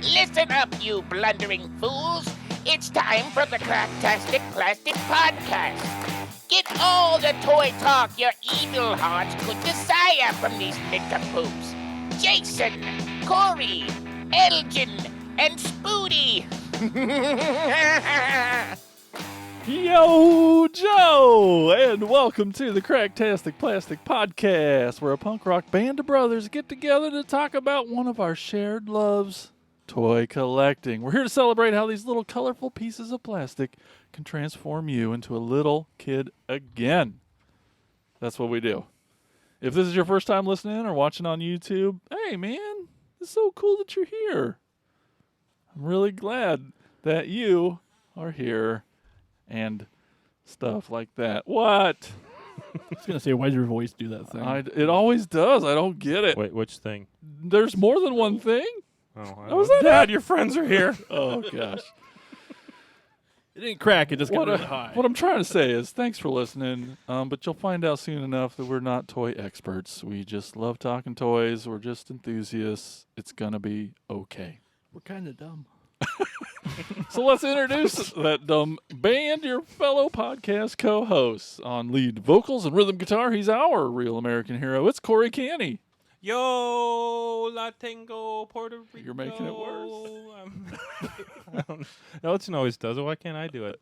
Listen up, you blundering fools. It's time for the Cracktastic Plastic Podcast. Get all the toy talk your evil hearts could desire from these nincompoops. Jason, Corey, Elgin, and Spoody. Yo, Joe, and welcome to the Cracktastic Plastic Podcast, where a punk rock band of brothers get together to talk about one of our shared loves, toy collecting. We're here to celebrate how these little colorful pieces of plastic can transform you into a little kid again. That's what we do. If this is your first time listening or watching on YouTube, hey man, it's so cool that you're here. I'm really glad that you are here. And stuff like that. What? I was going to say, why did your voice do that thing? It always does. I don't get it. Wait, which thing? There's more than one thing? Oh, Was that Dad, your friends are here. Oh, gosh. It didn't crack. It just got really high. What I'm trying to say is thanks for listening, but you'll find out soon enough that we're not toy experts. We just love talking toys. We're just enthusiasts. It's going to be okay. We're kind of dumb. So let's introduce that dumb band, your fellow podcast co-hosts. On lead vocals and rhythm guitar, he's our real American hero. It's Corey Canny. Yo, La Tengo, Puerto Rico. You're making it worse. Elton always does it. Why can't I do it?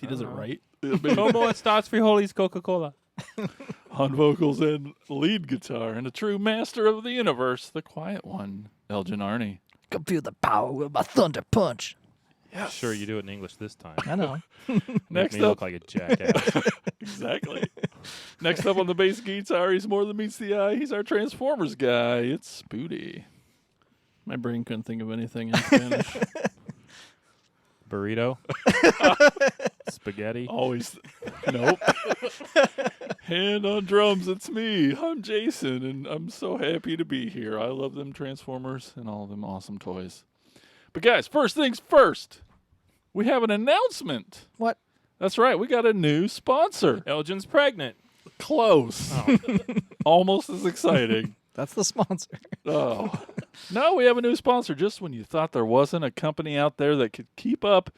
He does it right. Como estas frijoles Coca-Cola? On vocals and lead guitar, and a true master of the universe, the quiet one, Elgin Arney. Come feel the power with my thunder punch. Yes. Sure, you do it in English this time. I know. Make Next me up, look like a jackass. exactly. Next up on the bass guitar, he's more than meets the eye. He's our Transformers guy. It's Spoody. My brain couldn't think of anything in Spanish. Burrito? Spaghetti? Always. Nope. Hand on drums, it's me. I'm Jason, and I'm so happy to be here. I love them Transformers and all them awesome toys. But guys, first things first. We have an announcement. What? That's right. We got a new sponsor. Elgin's pregnant. Close. Oh. Almost as exciting. That's the sponsor. Oh. No, we have a new sponsor. Just when you thought there wasn't a company out there that could keep up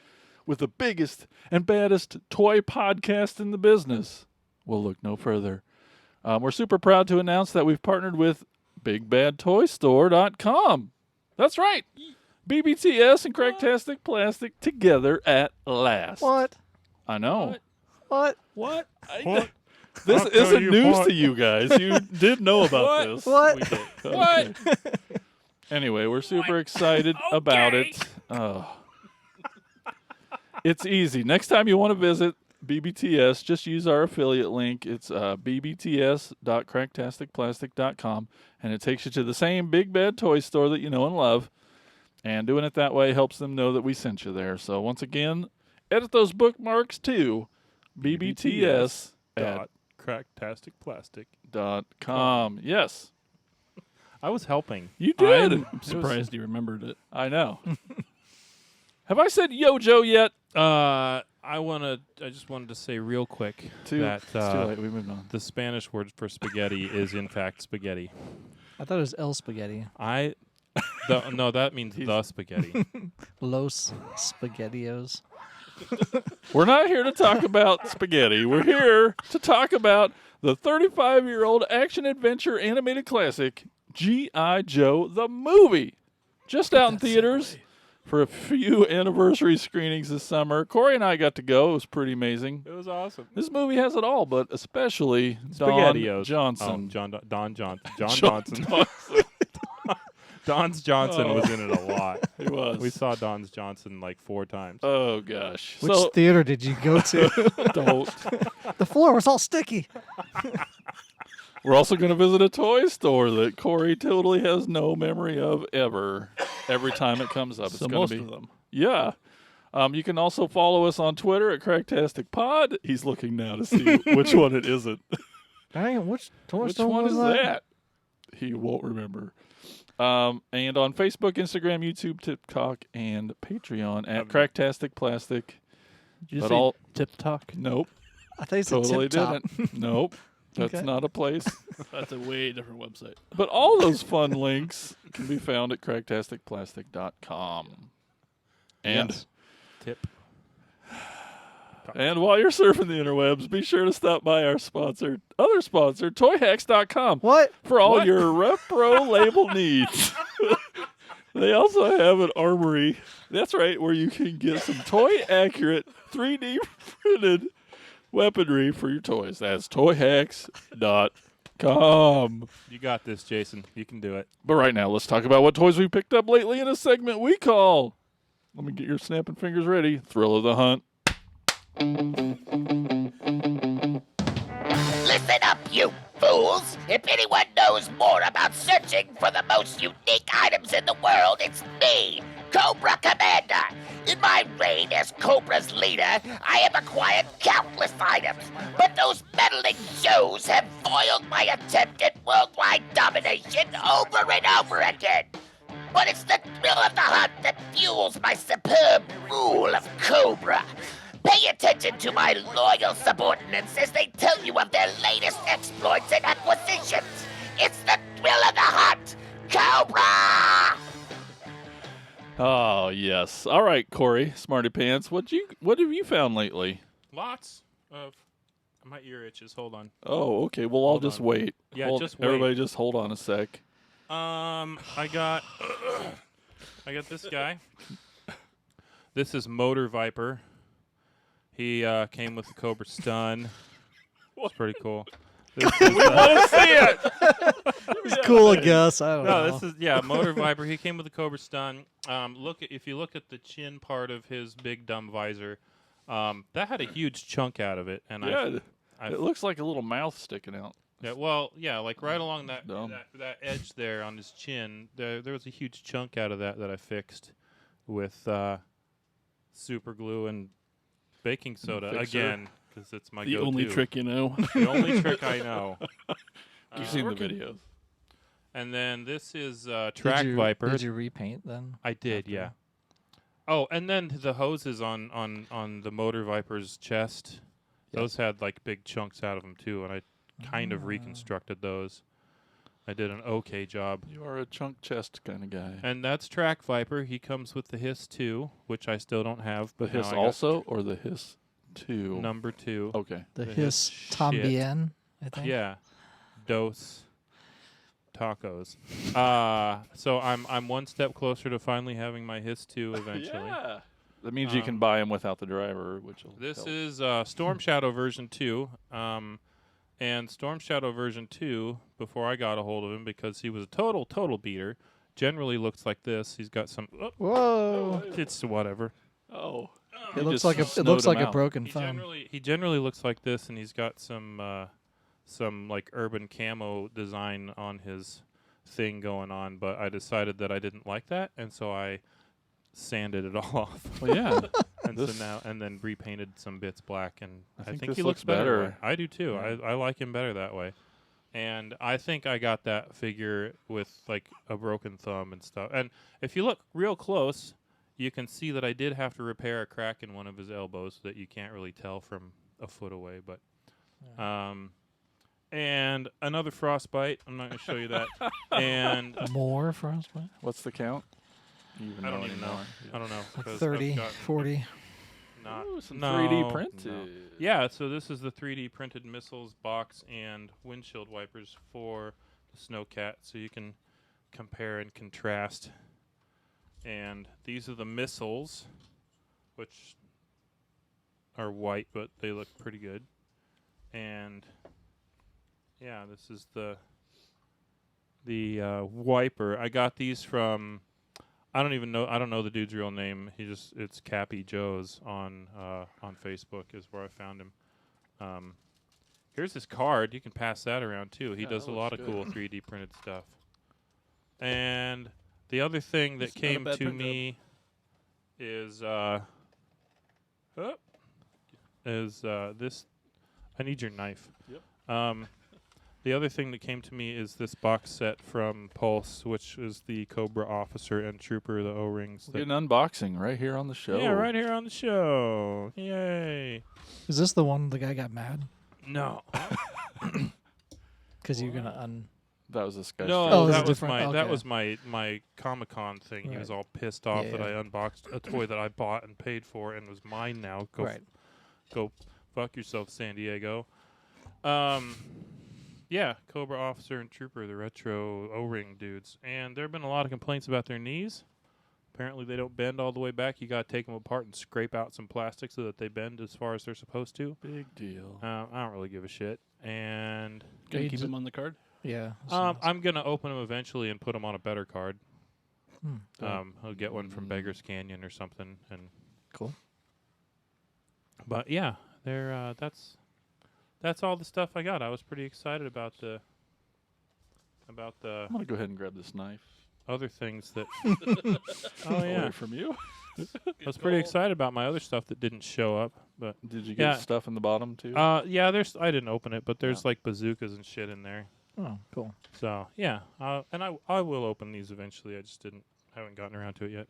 with the biggest and baddest toy podcast in the business, we'll look no further. We're super proud to announce that we've partnered with BigBadToyStore.com. That's right. BBTS and Cracktastic Plastic together at last. What? I know. What? What? This I'll tell isn't you news what. to you guys. You did know about What? this. What? We did. What? Anyway, we're super excited about it. Oh. It's easy. Next time you want to visit BBTS, just use our affiliate link. It's bbts.cracktasticplastic.com, and it takes you to the same Big Bad Toy Store that you know and love. And doing it that way helps them know that we sent you there. So once again, edit those bookmarks to bbts.cracktasticplastic.com. Yes. I was helping. You did. I'm surprised you remembered it. I know. Have I said Yo Joe yet? I just wanted to say real quick that It's too late. We moved on. the Spanish word for spaghetti is in fact spaghetti. I thought it was El Spaghetti. No, that means the spaghetti. Los Spaghettios. We're not here to talk about spaghetti. We're here to talk about the 35-year-old action-adventure animated classic, G.I. Joe the movie. Just out in theaters for a few anniversary screenings this summer. Corey and I got to go. It was pretty amazing. It was awesome. This movie has it all, but especially Don SpaghettiOs. Johnson. Don Johnson. Johnson. Don's Johnson was in it a lot. He was. We saw Don's Johnson like 4 times. Oh, gosh. Which So, theater did you go to? don't. The floor was all sticky. We're also going to visit a toy store that Corey totally has no memory of ever. Every time it comes up, it's So going most to be. of them. Yeah. You can also follow us on Twitter at Cracktastic He's looking now to see which one it isn't. Dang, which Which one is that? He won't remember. And on Facebook, Instagram, YouTube, TikTok, and Patreon at Cracktastic Plastic. Did you But say all tip talk? nope, I thought you said totally tip top. didn't. Nope. That's Okay. not a place. That's a way different website. But all those fun links can be found at cracktasticplastic.com. And Yes. Tip. and while you're surfing the interwebs, be sure to stop by our other sponsor, toyhacks.com, What? for all What? your repro label needs. They also have an armory. That's right, where you can get some toy-accurate 3D printed weaponry for your toys. That's toyhacks.com. You got this, Jason. You can do it. But right now, let's talk about what toys we picked up lately in a segment we call, let me get your snapping fingers ready, Thrill of the Hunt. Listen up, you fools! If anyone knows more about searching for the most unique items in the world, it's me, Cobra Commander. In my reign as Cobra's leader, I have acquired countless items, but those meddling Joes have foiled my attempt at worldwide domination over and over again. But it's the thrill of the hunt that fuels my superb rule of Cobra. Pay attention to my loyal subordinates as they tell you of their latest exploits and acquisitions. It's the thrill of the hunt, Cobra! Oh, yes. All right, Corey, Smarty Pants, what have you found lately? Lots of. My ear itches. Hold on. Oh, okay. Well, I'll Hold just on. wait. Yeah, just wait. Everybody just hold on a sec. I got this guy. This is Motor Viper. He came with the Cobra Stun. It's pretty cool. This is, Let's see it. It's cool, I guess. I don't know. no, this is Motor Viper. He came with the Cobra Stun. If you look at the chin part of his big dumb visor, that had a huge chunk out of it, and Yeah, I it looks like a little mouth sticking out. like right along that Dumb. that edge there on his chin, there was a huge chunk out of that I fixed with super glue and baking soda Fixer. again, because it's my The go-to. only trick you know. The only trick I know. You've seen the videos. And then this is Did Track you- Viper. Did you repaint then? I did, after yeah. that? Oh, and then the hoses on the Motor Viper's chest, those had like big chunks out of them too, and I kind of reconstructed those. I did an okay job. You are a chunk chest kind of guy. And that's Track Viper. He comes with the Hiss 2, which I still don't have. The But now Hiss I got also, or the Hiss 2? number 2. Okay. The The Hiss shit. Tambien, I think. Yeah. Dos tacos. So I'm one step closer to finally having my Hiss 2 eventually. Yeah. That means you can buy them without the driver, which will This help. is Storm Shadow version 2. And Storm Shadow version 2, before I got a hold of him, because he was a total beater, generally looks like this. He's got some... Oh, Whoa! it's whatever. Oh. It You looks just like snowed it looks him like a out. broken thumb. He generally looks like this, and he's got some like urban camo design on his thing going on. But I decided that I didn't like that, and so I sanded it all off. Well, yeah. And so This- now, and then repainted some bits black, and I I think think this he looks looks better. better. that way. I do too. Yeah. I like him better that way. And I think I got that figure with like a broken thumb and stuff. And if you look real close, you can see that I did have to repair a crack in one of his elbows that you can't really tell from a foot away. But and another frostbite. I'm not going to show you that. And More frostbite? What's the count? You I don't even know. anymore? I don't know. Like 'cause I've 30, gotten 40. not- Ooh, some no, 3D no. printed. Yeah, so this is the 3D printed missiles box and windshield wipers for the Snowcat, so you can compare and contrast. And these are the missiles, which are white, but they look pretty good. And yeah, this is the wiper. I got these from... I don't know the dude's real name. It's Cappy Joe's on Facebook is where I found him. Here's his card. You can pass that around too. He Yeah, does that a lot of looks cool 3D printed stuff. And the other thing that It's not a came bad to print me is this. I need your knife. Yep. The other thing that came to me is this box set from Pulse, which is the Cobra Officer and Trooper, the O-rings. We're getting unboxing right here on the show. Yeah, right here on the show. Yay. Is this the one the guy got mad? No. because you're gonna That was a Sky No, Oh, is it that was different? that Okay. was my Comic-Con thing. He Right. was all pissed off Yeah, that yeah. I unboxed a toy that I bought and paid for and was mine now. right. Go fuck yourself, San Diego. Yeah, Cobra Officer and Trooper, the retro O-ring dudes. And there have been a lot of complaints about their knees. Apparently they don't bend all the way back. You got to take them apart and scrape out some plastic so that they bend as far as they're supposed to. Big deal. I don't really give a shit. And Gonna Gauge keep it. them on the card. Yeah. I'm going to open them eventually and put them on a better card. Hmm. I'll get one from Beggars Canyon or something. And Cool. But yeah, they're that's all the stuff I got. I was pretty excited about the I'm gonna go ahead and grab this knife. other things that. Oh yeah, Away from you. I was pretty excited about my other stuff that didn't show up. But Did you Yeah. get stuff in the bottom too? yeah, I didn't open it, but there's Yeah. like bazookas and shit in there. Oh, cool. So yeah, and I will open these eventually. I just haven't gotten around to it yet.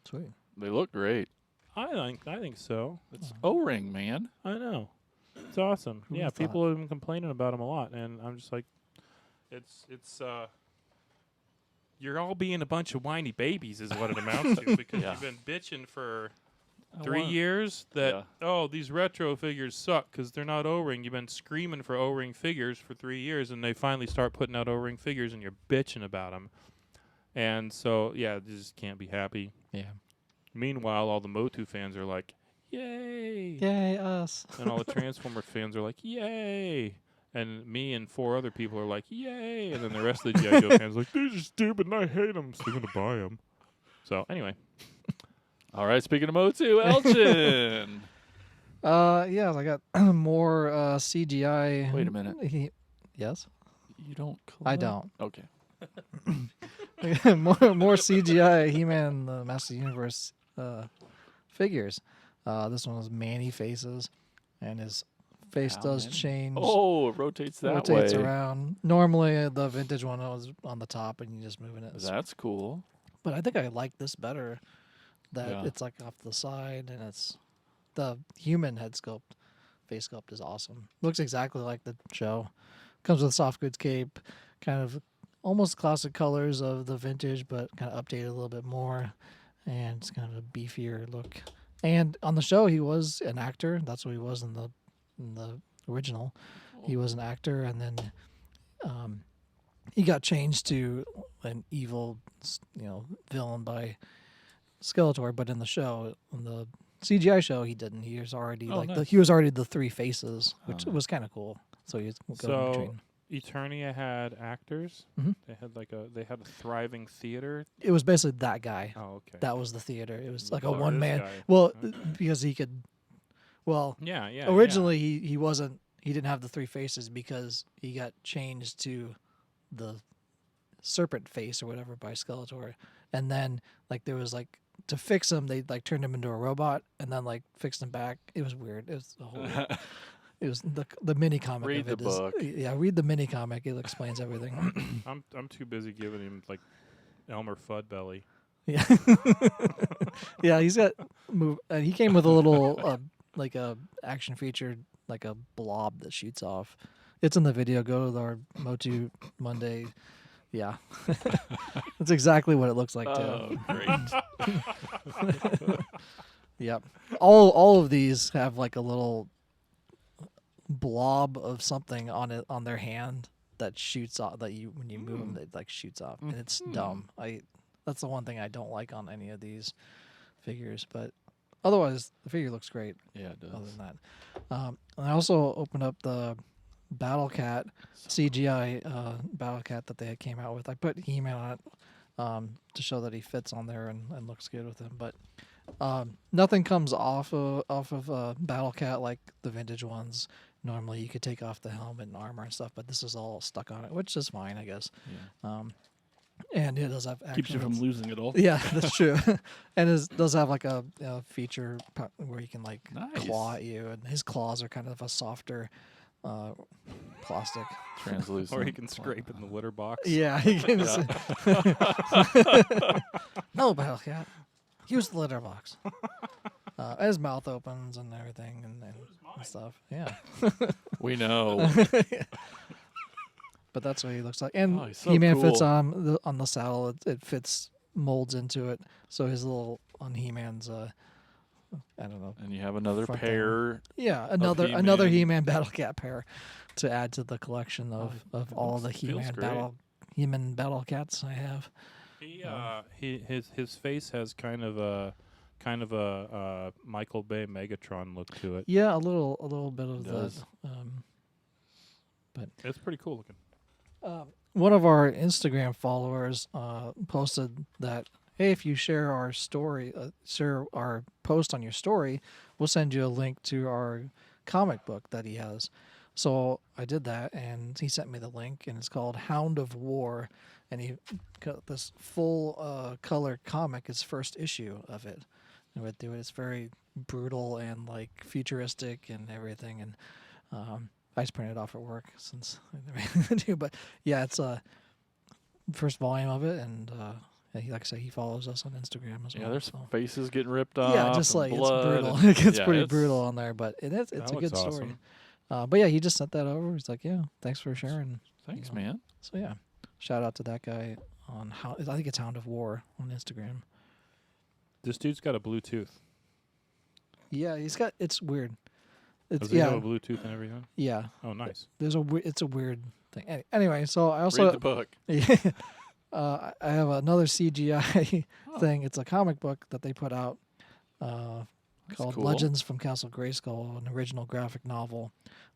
Sweet. They look great. I think so. It's O-ring, man. I know. It's awesome. Who Yeah, would've people have been complaining about them a lot, and I'm just like, it's you're all being a bunch of whiny babies is what it amounts to because Yeah. you've been bitching for I 3 want- years that Yeah. oh these retro figures suck because they're not O-ring. You've been screaming for O-ring figures for 3 years, and they finally start putting out O-ring figures, and you're bitching about them. And so yeah, you just can't be happy. Yeah. Meanwhile, all the Motu fans are like, yay! Yay, us. And all the Transformer fans are like, yay! And me and 4 other people are like, yay! And then the rest of the G.I. Joe fans are like, they're just stupid and I hate them, so I'm going to buy them. So, anyway. All right, speaking of Motu, Elgin. Yeah, I got more CGI. Wait a minute. Yes? You don't I collect? don't. Okay. more CGI He-Man the Master Universe figures. This one was Manny faces, and his face How does many? change. Oh, it rotates that rotates way. around. Normally, the vintage one was on the top, and you just moving it. That's cool. But I think I like this better. That Yeah. it's like off the side, and it's the human head sculpt. Face sculpt is awesome. Looks exactly like the show. Comes with soft goods cape, kind of almost classic colors of the vintage, but kind of updated a little bit more, and it's kind of a beefier look. And on the show, he was an actor. That's what he was in the original. He was an actor, and then he got changed to an evil, villain by Skeletor. But in the show, in the CGI show, he didn't. He was already nice. he was already the 3 faces, which Oh. was kind of cool. So he was going So, between. Eternia had actors. Mhm. They had a thriving theater. It was basically that guy. Oh, okay. That was the theater. It was like a So one this man. guy- Well, Okay. because he could. Well, Yeah. originally he wasn't. He didn't have the 3 faces because he got changed to the serpent face or whatever by Skeletor, and then there was to fix him, they turned him into a robot and then fixed him back. It was weird. It was a whole. It was the mini comic. Read of the it is- book. Yeah, read the mini comic. It explains everything. I'm too busy giving him Elmer Fudd belly. Yeah, yeah. He's got move. He came with a little a action feature, like a blob that shoots off. It's in the video. Go to our Motu Monday. Yeah, that's exactly what it looks like too. Oh, great. Yep. All of these have a little blob of something on their hand that shoots off. That when you move them, it shoots off, and it's dumb. That's the one thing I don't like on any of these figures, but otherwise the figure looks great. Yeah, it does. Other than that, and I also opened up the Battle Cat CGI Battle Cat that they came out with. I put He-Man on it to show that he fits on there and looks good with him, but nothing comes off of Battle Cat like the vintage ones. Normally you could take off the helmet and armor and stuff, but this is all stuck on it, which is fine, I guess. Yeah. And it does have action. Keeps you from losing it all. Yeah, that's true. And it does have a feature where he can Nice. claw at you, and his claws are kind of a softer plastic. Translucent. Or he can scrape in the litter box. Yeah, he can. No, Battle Cat. Use the litter box. His mouth opens and everything and stuff. Yeah. We know. But that's what he looks like. And Oh, he's so He-Man fits cool. on the saddle. It fits, molds into it. So his little on He-Man's I don't know. And you have another Front pair. Yeah, another He-Man. He-Man Battle Cat pair to add to the collection of it all the feels great. He-Man Battle Cats I have. His face has kind of a Michael Bay Megatron look to it. Yeah, a little bit of It does. But It's pretty cool looking. one of our Instagram followers posted that, hey, if you share our post on your story, we'll send you a link to our comic book that he has. So I did that, and he sent me the link, and it's called Hound of War, and he got this full color comic, his first issue of it. And went through it. It's very brutal and like futuristic and everything, and I just printed it off at work since I didn't have anything to do. But yeah, it's first volume of it, and like I said, he follows us on Instagram as well. Yeah, there's so. faces getting ripped off. Yeah, just and like it's blood brutal. and- It gets yeah, pretty it's- brutal on there, but it's That a good looks story. awesome. But yeah, he just sent that over. He's like, yeah, thanks for sharing. Thanks, you know. man. So yeah, shout out to that guy on I think it's Hound of War on Instagram. This dude's got a Bluetooth. Yeah, it's weird. Does he have a Bluetooth and everything? yeah. Oh, nice. It's a weird thing. Anyway, so I also Read the book. I have another CGI Oh. thing. It's a comic book that they put out That's called cool. Legends from Castle Grayskull, an original graphic novel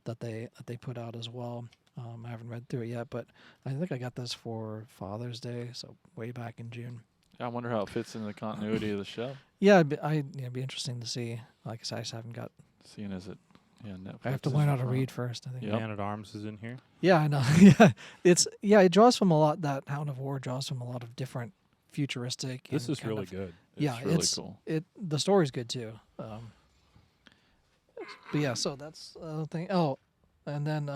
that they put out as well. I haven't read through it yet, but I think I got this for Father's Day, so way back in June. I wonder how it fits in the continuity of the show. Yeah, it'd be interesting to see. Like I said, I just haven't got. Seeing as it, Netflix. I have to is learn how in to front. read first. I think. Yep. Man at Arms is in here. Yeah, I know. yeah, it draws from a lot. That Hound of War draws from a lot of different futuristic. This and is kind really of- good. Yeah, really it's cool. The story's good too. But yeah, so that's the thing. Oh, and then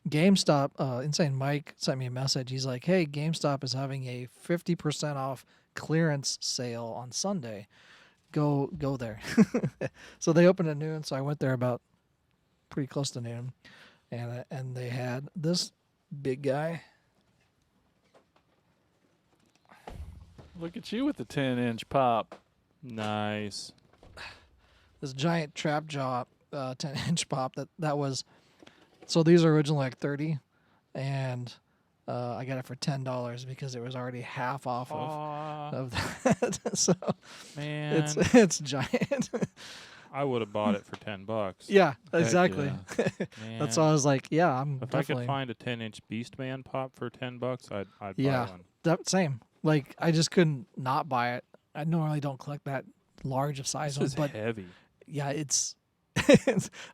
GameStop, Insane Mike sent me a message. He's like, "Hey, GameStop is having a 50% off clearance sale on Sunday. Go there." So they opened at noon, so I went there about pretty close to noon, and they had this big guy. Look at you with the 10-inch pop. Nice. This giant trap jaw 10-inch pop that was, so these are originally like 30, and I got it for $10 because it was already half off of that. So Man, it's giant. I would have bought it for $10. Yeah, exactly. yeah. Man. That's why I was like, yeah, I'm If definitely I could find a 10-inch Beastman pop for $10, I'd buy Yeah. one. Same. Like I just couldn't not buy it. I normally don't collect that large of size This ones, is but heavy. yeah, it's.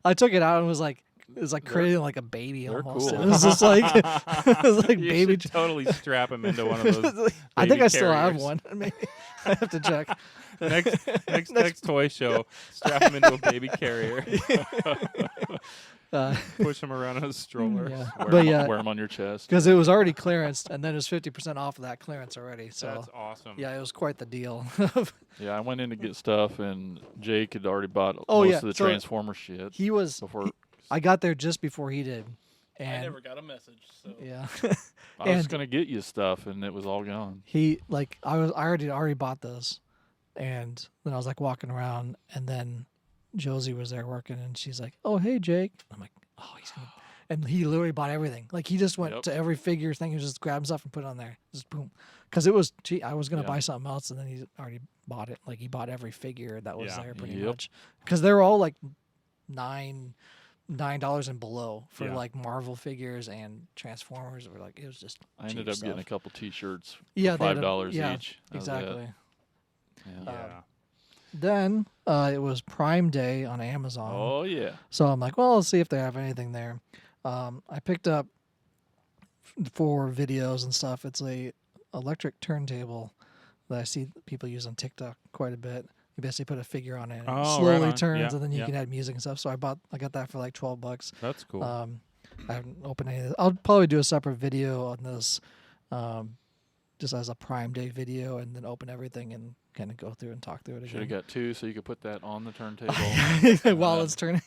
I took it out and was like, it was like creating like a baby they're almost. cool. It was just like, it was like You baby. should totally strap him into one of those. I think baby I still have carriers. one. Maybe I have to check. Next toy show, strap him into a baby carrier, push him around in a stroller. Yeah, Wear, but 'em- yeah, wear 'em on your chest. because it was already clearanced, and then it was 50% off of that clearance already. So That's awesome. yeah, it was quite the deal. Yeah, I went in to get stuff, and Jake had already bought Oh, most yeah, of the so Transformer shit he was. before. I got there just before he did, and I never got a message. So yeah. I was and- gonna get you stuff, and it was all gone. He like I already bought this, and then I was like walking around, and then Josie was there working, and she's like, "Oh hey Jake," I'm like, "Oh he's gonna," and he literally bought everything. Like he just went Yep. to every figure thing and just grabbed stuff and put it on there, just boom, because it was cheap. I was gonna Yeah. buy something else, and then he already bought it. Like he bought every figure that was Yeah. there pretty Yep. much, because they were all like $9 and below for Yeah. like Marvel figures and Transformers. Or like it was just I ended cheap up getting a stuff. couple T-shirts Yeah, for they had $5 yeah, each. That was it. exactly. Yeah. Yeah. Then it was Prime Day on Amazon. Oh yeah. So I'm like, well, let's see if they have anything there. I picked up for videos and stuff. It's a electric turntable that I see people use on TikTok quite a bit. You basically put a figure on it, and it Oh, right slowly on. turns, Yeah, and then you yeah. can add music and stuff. So I got that for like $12. That's cool. I haven't opened any of this. I'll probably do a separate video on this, just as a Prime Day video, and then open everything and kind of go through and talk through it Should have again. got two, so you could put that on the turntable. While Yeah. it's turning.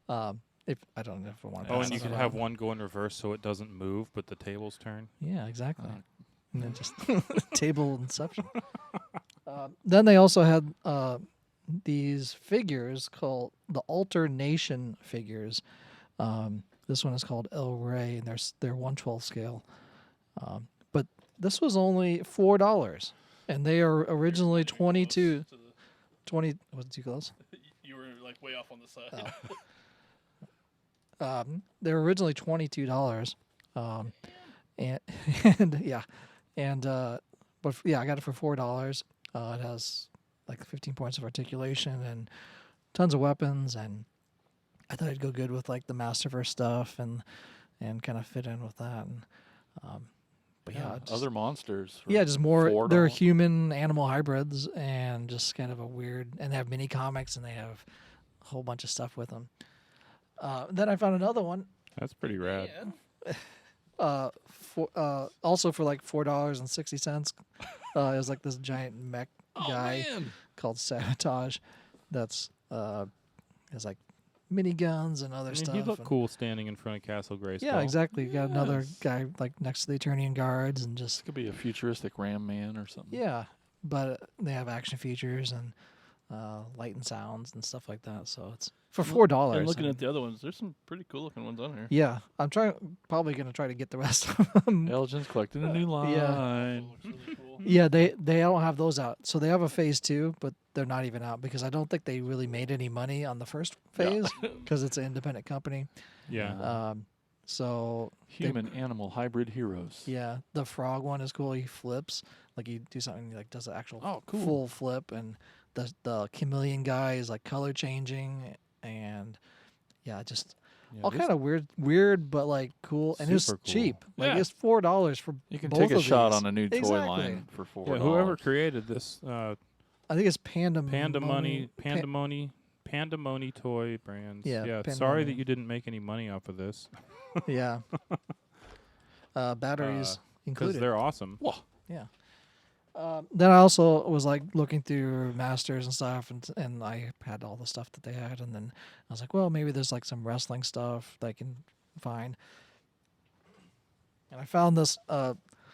Yep. If I don't know if I want to. Oh, and you can have one go in reverse so it doesn't move, but the tables turn. Yeah, exactly. And then just table inception. Then they also had these figures called the Alternation Figures. This one is called El Rey, and they're 1/12 scale. But this was only $4, and they are originally 22. 20 was it too close? You were like way off on the side. They were originally $22. And yeah, and but I got it for $4. It has like 15 points of articulation and tons of weapons, and I thought it'd go good with like the Masterverse stuff and kind of fit in with that. And but yeah, other monsters. yeah, just more. They're $4. human animal hybrids, and just kind of a weird. And they have mini comics, and they have a whole bunch of stuff with them. Then I found another one. That's pretty rad. Also for like $4.60. It was like this giant mech guy called Sabotage. That's has like miniguns and other stuff. He looked cool standing in front of Castle Grayskull. Yeah, exactly. You got another guy like next to the Eternian guards and just Could be a futuristic Ram Man or something. yeah. But they have action features and light and sounds and stuff like that. So it's for $4. And looking at the other ones, there's some pretty cool looking ones on here. yeah, I'm probably gonna try to get the rest of them. Elgin's collecting a new line. Looks really cool. Yeah, they don't have those out. So they have a phase 2, but they're not even out because I don't think they really made any money on the first phase because it's an independent company. Yeah. So Human animal hybrid heroes. yeah, the frog one is cool. He flips like you do something he, like does an actual cool. full flip, and the chameleon guy is like color changing, and yeah, just Yeah, all this- kind of weird, but like cool, and it's Super cool. cheap. Like Yeah. it's $4 for You can both take a of shot these. on a new toy Exactly. line for $4. Yeah, whoever created this I think it's Pandemony toy brands. Yeah, Sorry Pandemony. that you didn't make any money off of this Yeah. Batteries because included. they're awesome. Yeah. Then I also was like looking through Masters and stuff, and I had all the stuff that they had, and then I was like, well, maybe there's like some wrestling stuff that I can find. And I found this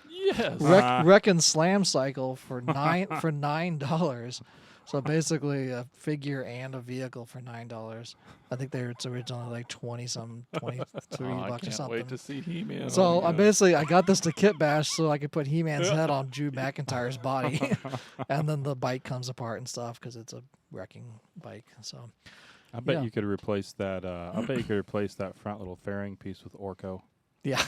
Yes. Wreck and Slam cycle for $9. So basically a figure and a vehicle for $9. I think it's originally like 23 I bucks or can't something. wait to see He-Man. So on I got this to kit bash so I could put He-Man's head on Drew McIntyre's body, and then the bike comes apart and stuff because it's a wrecking bike. So I bet Yeah. you could replace that. I bet you could replace that front little fairing piece with Orko. yeah.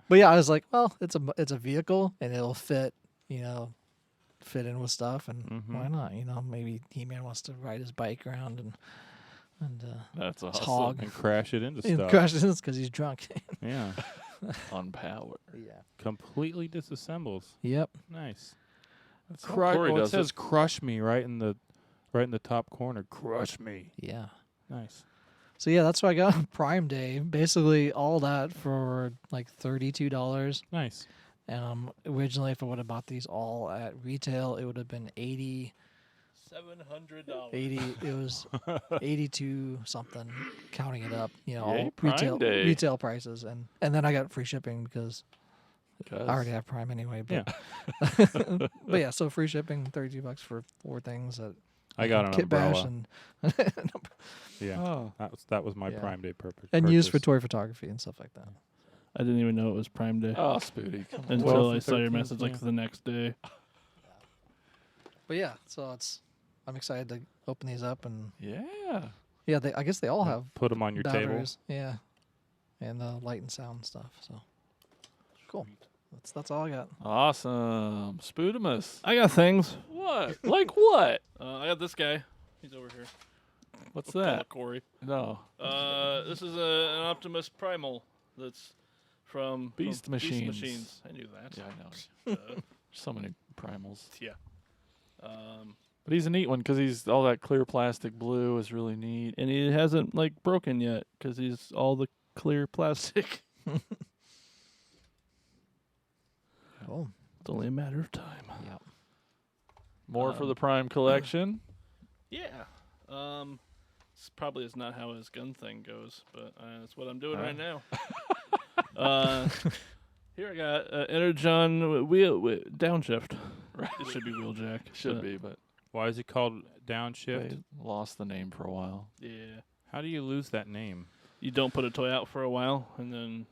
But yeah, I was like, well, it's a vehicle and it'll fit in with stuff, and why not? Maybe He-Man wants to ride his bike around and That's awesome. hog And crash it into and stuff. crash it because he's drunk. Yeah. On power. Yeah. Completely disassembles. Yep. Nice. That's how Corey It does says it. "crush me" right in the top corner. Crush me. Yeah. Nice. So yeah, that's what I got on Prime Day. Basically, all that for like $32. Nice. Originally, if I would have bought these all at retail, it would have been $700. It was 82 something, counting it up. All Yay, Prime Day. retail prices, and then I got free shipping because I already have Prime anyway. But but yeah, so free shipping, $32 for 4 things that I got an kit bash umbrella. and Yeah. Oh. That was my Yeah. Prime Day purpose. and used for purchase. toy photography and stuff like that. I didn't even know it was Prime Day Oh, Spooty. Come on. until 12th I and saw your 13th, message like yeah. the next day. But yeah, so I'm excited to open these up, and Yeah. yeah, I guess they all have Put them on your table. batteries. Yeah, and light and sound stuff. So cool. That's all I got. Awesome. Spootimus. I got things. What? Like what? I got this guy. He's over here. What's Call it that? Corey. No. This is an Optimus Primal that's from Beast Machines. I knew that. Yeah, I know. Uh, So many primals. yeah. But he's a neat one because he's all that clear plastic blue is really neat. And he hasn't like broken yet because he's all the clear plastic. Cool. It's only a matter of time. Yeah. More for the Prime collection. Yeah. It's probably is not how his gun thing goes, but that's what I'm doing All right right. now. Here I got Energon wheel downshift. Right. It should be wheeljack. Should be, but Why is it called downshift? they lost the name for a while. Yeah. How do you lose that name? You don't put a toy out for a while, and then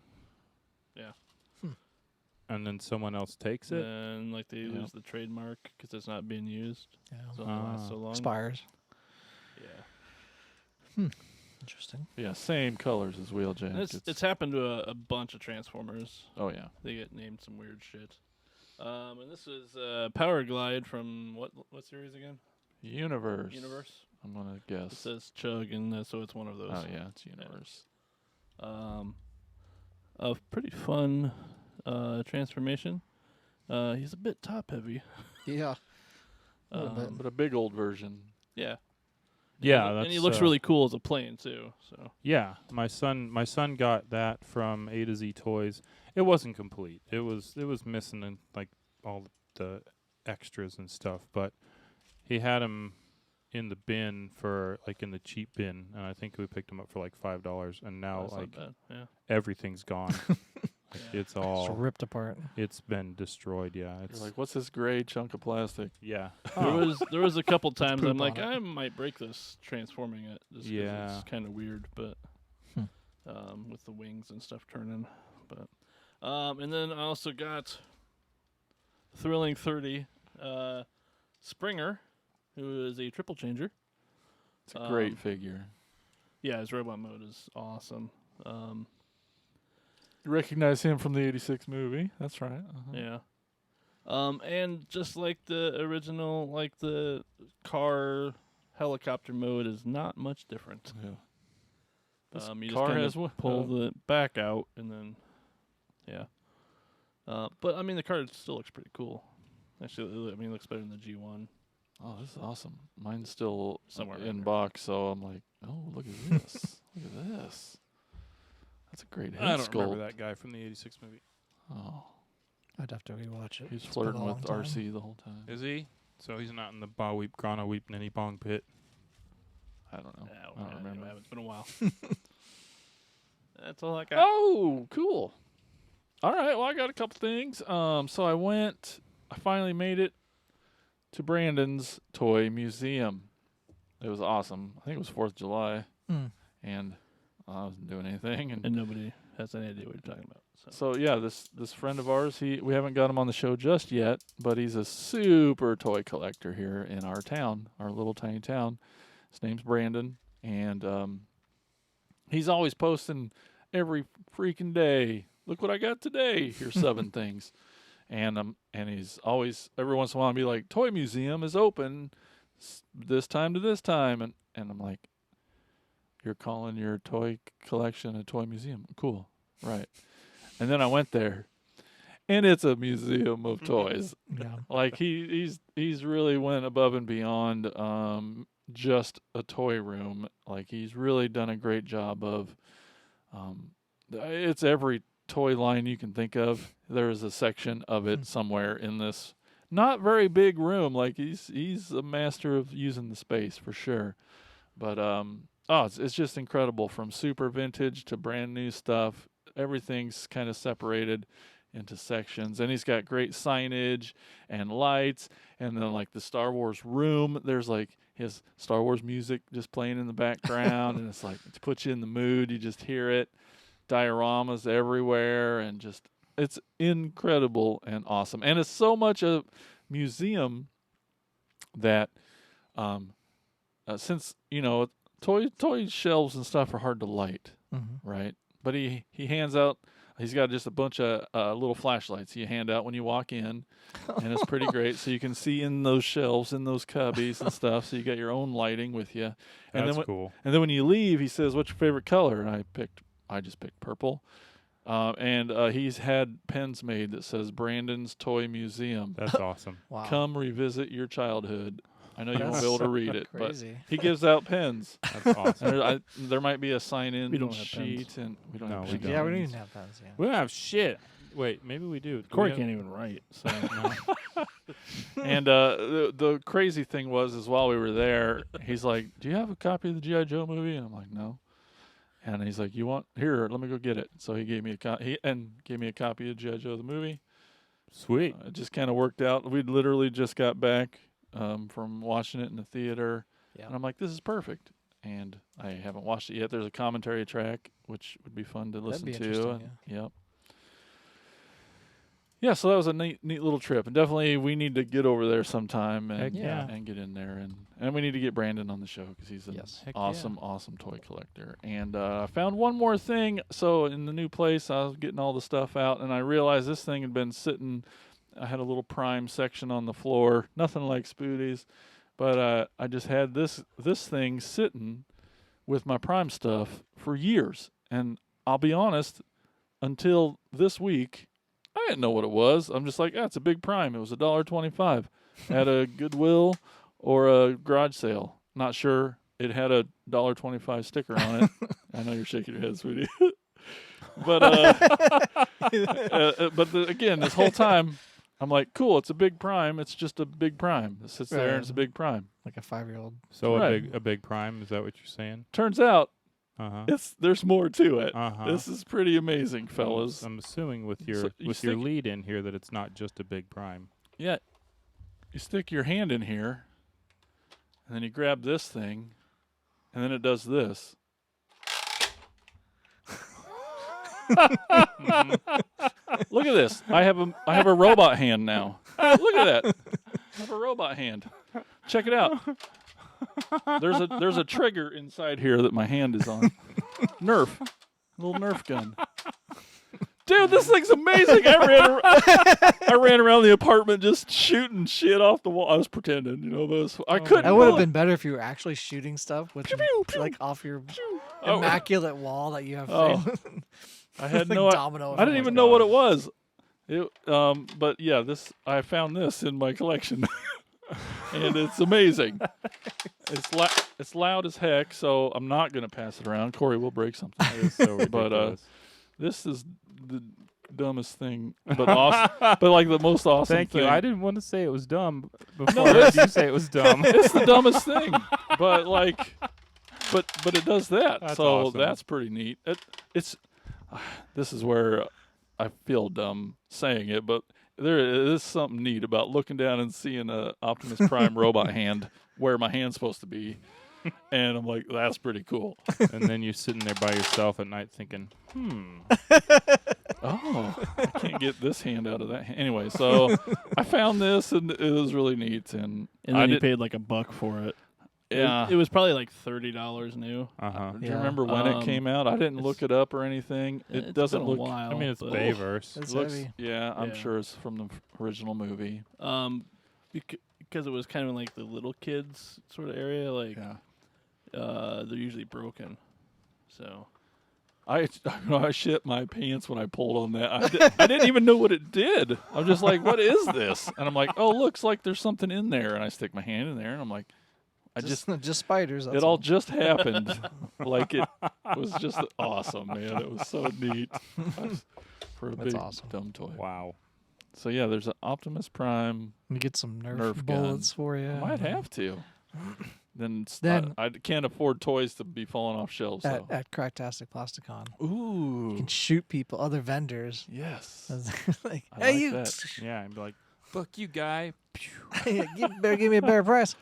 And then someone else takes it? then like they Yep. lose the trademark because it's not being used. Yeah. So it lasts so long. Expires. Yeah. Interesting. Yeah, same colors as Wheeljack. And it's happened to a bunch of Transformers. Oh yeah. They get named some weird shit. And this is Power Glide from what series again? Universe. Universe. I'm gonna It guess. says Chug, and so it's one of those. Oh yeah, it's Universe. A pretty fun transformation. He's a bit top heavy. Yeah. A little bit. But a big old version. Yeah. Yeah, and he that's, looks really cool as a plane too. So Yeah, my son got that from A to Z Toys. It wasn't complete. It was missing like all the extras and stuff, but he had him in the bin for like in the cheap bin, and I think we picked him up for like $5, and now that's like not bad. Yeah. everything's gone. Like, Yeah. it's Just all ripped apart. it's been destroyed. Yeah, You're it's like, what's this gray chunk of plastic? yeah. There was a couple times poop I'm like, on it. I might break this transforming it. Just 'cause Yeah. it's kind of weird, but with the wings and stuff turning. But and then I also got Thrilling 30 Springer, who is a triple changer. It's a great figure. Yeah, his robot mode is awesome. You recognize him from the '86 movie. That's right. Uh-huh. Yeah. And just like the original, like the car helicopter mode is not much different. Yeah. This You just car kinda has one. pull the back out and then, yeah. But I mean, the car still looks pretty cool. Actually, I mean, it looks better than the G1. Oh, this is awesome. Mine's still Somewhere around in there. box, so I'm like, oh, look at this. Look at this. That's a great head I don't sculpt. remember that guy from the '86 movie. Oh, I'd have to rewatch it. he's It's been a flirting long with time. RC the whole time. Is he? So he's not in the Ba Weep Grana Weep Ninny Bong pit. I don't know. Yeah, I don't remember. It's been a while. That's all I got. Oh, cool. All right. Well, I got a couple things. So I finally made it to Brandon's toy museum. It was awesome. I think it was 4th of July, and I wasn't doing anything. And nobody has any idea what you're talking about. So yeah, this friend of ours, we haven't got him on the show just yet, but he's a super toy collector here in our town, our little tiny town. His name's Brandon, and he's always posting every freaking day. Look what I got today. Here's 7 things, and he's always every once in a while be like, "Toy museum is open this time to this time," and I'm like, "You're calling your toy collection a toy museum? Cool, right?" And then I went there, and it's a museum of toys. Yeah. Like he's really went above and beyond just a toy room. Like he's really done a great job of it's every toy line you can think of. There's a section of it somewhere in this not very big room. Like he's a master of using the space for sure. But it's just incredible, from super vintage to brand new stuff. Everything's kind of separated into sections, and he's got great signage and lights, and then like the Star Wars room, there's like his Star Wars music just playing in the background, and it's like to put you in the mood. You just hear it. Dioramas everywhere, and just it's incredible and awesome. And it's so much a museum that since toy shelves and stuff are hard to light, right? But he hands out. He's got just a bunch of little flashlights you hand out when you walk in, and it's pretty great. So you can see in those shelves, in those cubbies and stuff. So you got your own lighting with you. And That's then cool. And then when you leave, he says, "What's your favorite color?" And I just picked purple. And he's had pens made that says Brandon's Toy Museum. That's awesome. Wow. Come revisit your childhood. I know you won't That's be able to read it, crazy. but he gives out pens. That's awesome. There might be a sign-in We don't have sheet, and we don't No, have we pens. don't. Yeah, we don't even have pens. Yeah. We don't have shit. Wait, maybe we do. Corey can't even write. So. No. And the crazy thing was, while we were there, he's like, "Do you have a copy of the G.I. Joe movie?" And I'm like, "No." And he's like, "You want here? Let me go get it." So he gave me gave me a copy of G.I. Joe the movie. Sweet. It just kind of worked out. We'd literally just got back from watching it in the theater, and I'm like, "This is perfect." And I haven't watched it yet. There's a commentary track, which would be fun to listen That'd be to. interesting, Yep. Yeah, so that was a neat little trip, and definitely we need to get over there sometime and Heck yeah. and get in there, and we need to get Brandon on the show because he's an Yes. awesome toy collector. And I found one more thing. So in the new place, I was getting all the stuff out, and I realized this thing had been sitting. I had a little prime section on the floor, nothing like Spoody's, but I just had this thing sitting with my prime stuff for years, and I'll be honest, until this week. I didn't know what it was. I'm just like, it's a big prime. It was $1.25 at a Goodwill or a garage sale. Not sure. It had a $1.25 sticker on it. I know you're shaking your head, sweetie. But again, this whole time, I'm like, cool. It's a big prime. It's just a big prime. It sits there and it's a big prime. Like a 5-year-old. So Right. a big prime. Is that what you're saying? Turns out, Uh-huh. there's more to it. Uh-huh. This is pretty amazing, fellas. I'm assuming with your So you your stick- lead in here that it's not just a big prime. Yeah. You stick your hand in here, and then you grab this thing, and then it does this. Look at this. I have a robot hand now. Look at that. I have a robot hand. Check it out. There's a trigger inside here that my hand is on. Nerf. Little Nerf gun. Dude, this thing's amazing. I ran around the apartment just shooting shit off the wall. I was pretending, but I couldn't. That would have pull it. been better if you were actually shooting stuff with like off your Oh. immaculate wall that you have. Oh. framed. I had Like no. domino I didn't effect. even know what it was. But yeah, I found this in my collection, and it's amazing. It's loud as heck, so I'm not gonna pass it around. Corey will break something. That is so But ridiculous. this is the dumbest thing, but awesome. But like the most awesome Thank thing. you. I didn't want to say it was dumb before I heard you say it was dumb. It's the dumbest thing, but like, but it does that. That's so awesome. that's pretty neat. It's this is where I feel dumb saying it, but there is something neat about looking down and seeing a Optimus Prime robot hand where my hand's supposed to be, and I'm like, that's pretty cool. And then you're sitting there by yourself at night thinking, Oh, I can't get this hand out of that hand. Anyway, so I found this, and it was really neat, and And I then you did- paid like $1 for it. Yeah. It was probably like $30 new. uh-huh. Do you Yeah. remember when it came out? I didn't look it up or anything. It It's doesn't been a look. while, I mean, it's but- Bayverse. It's looks heavy. yeah, I'm Yeah. sure it's from the original movie. Because it was kind of like the little kids sort of area. Like Yeah. they're usually broken. So I shit my pants when I pulled on that. I didn't even know what it did. I'm just like, what is this? And I'm like, oh, looks like there's something in there. And I stick my hand in there, and I'm like, Just spiders. That's it all just happened. Like it was just awesome, man. It was so neat for a That's big awesome. dumb toy. Wow. So yeah, there's an Optimus Prime. Let me get some Nerf, Nerf bullets gun. for you. I might have to. Then Then- I can't afford toys to be falling off shelves. So. at Cracktastic Plasticon. Ooh, You can shoot people, other vendors. yes. Like, I hey, like you that. Yeah, I'd be like, fuck you, guy. you better give me a better price.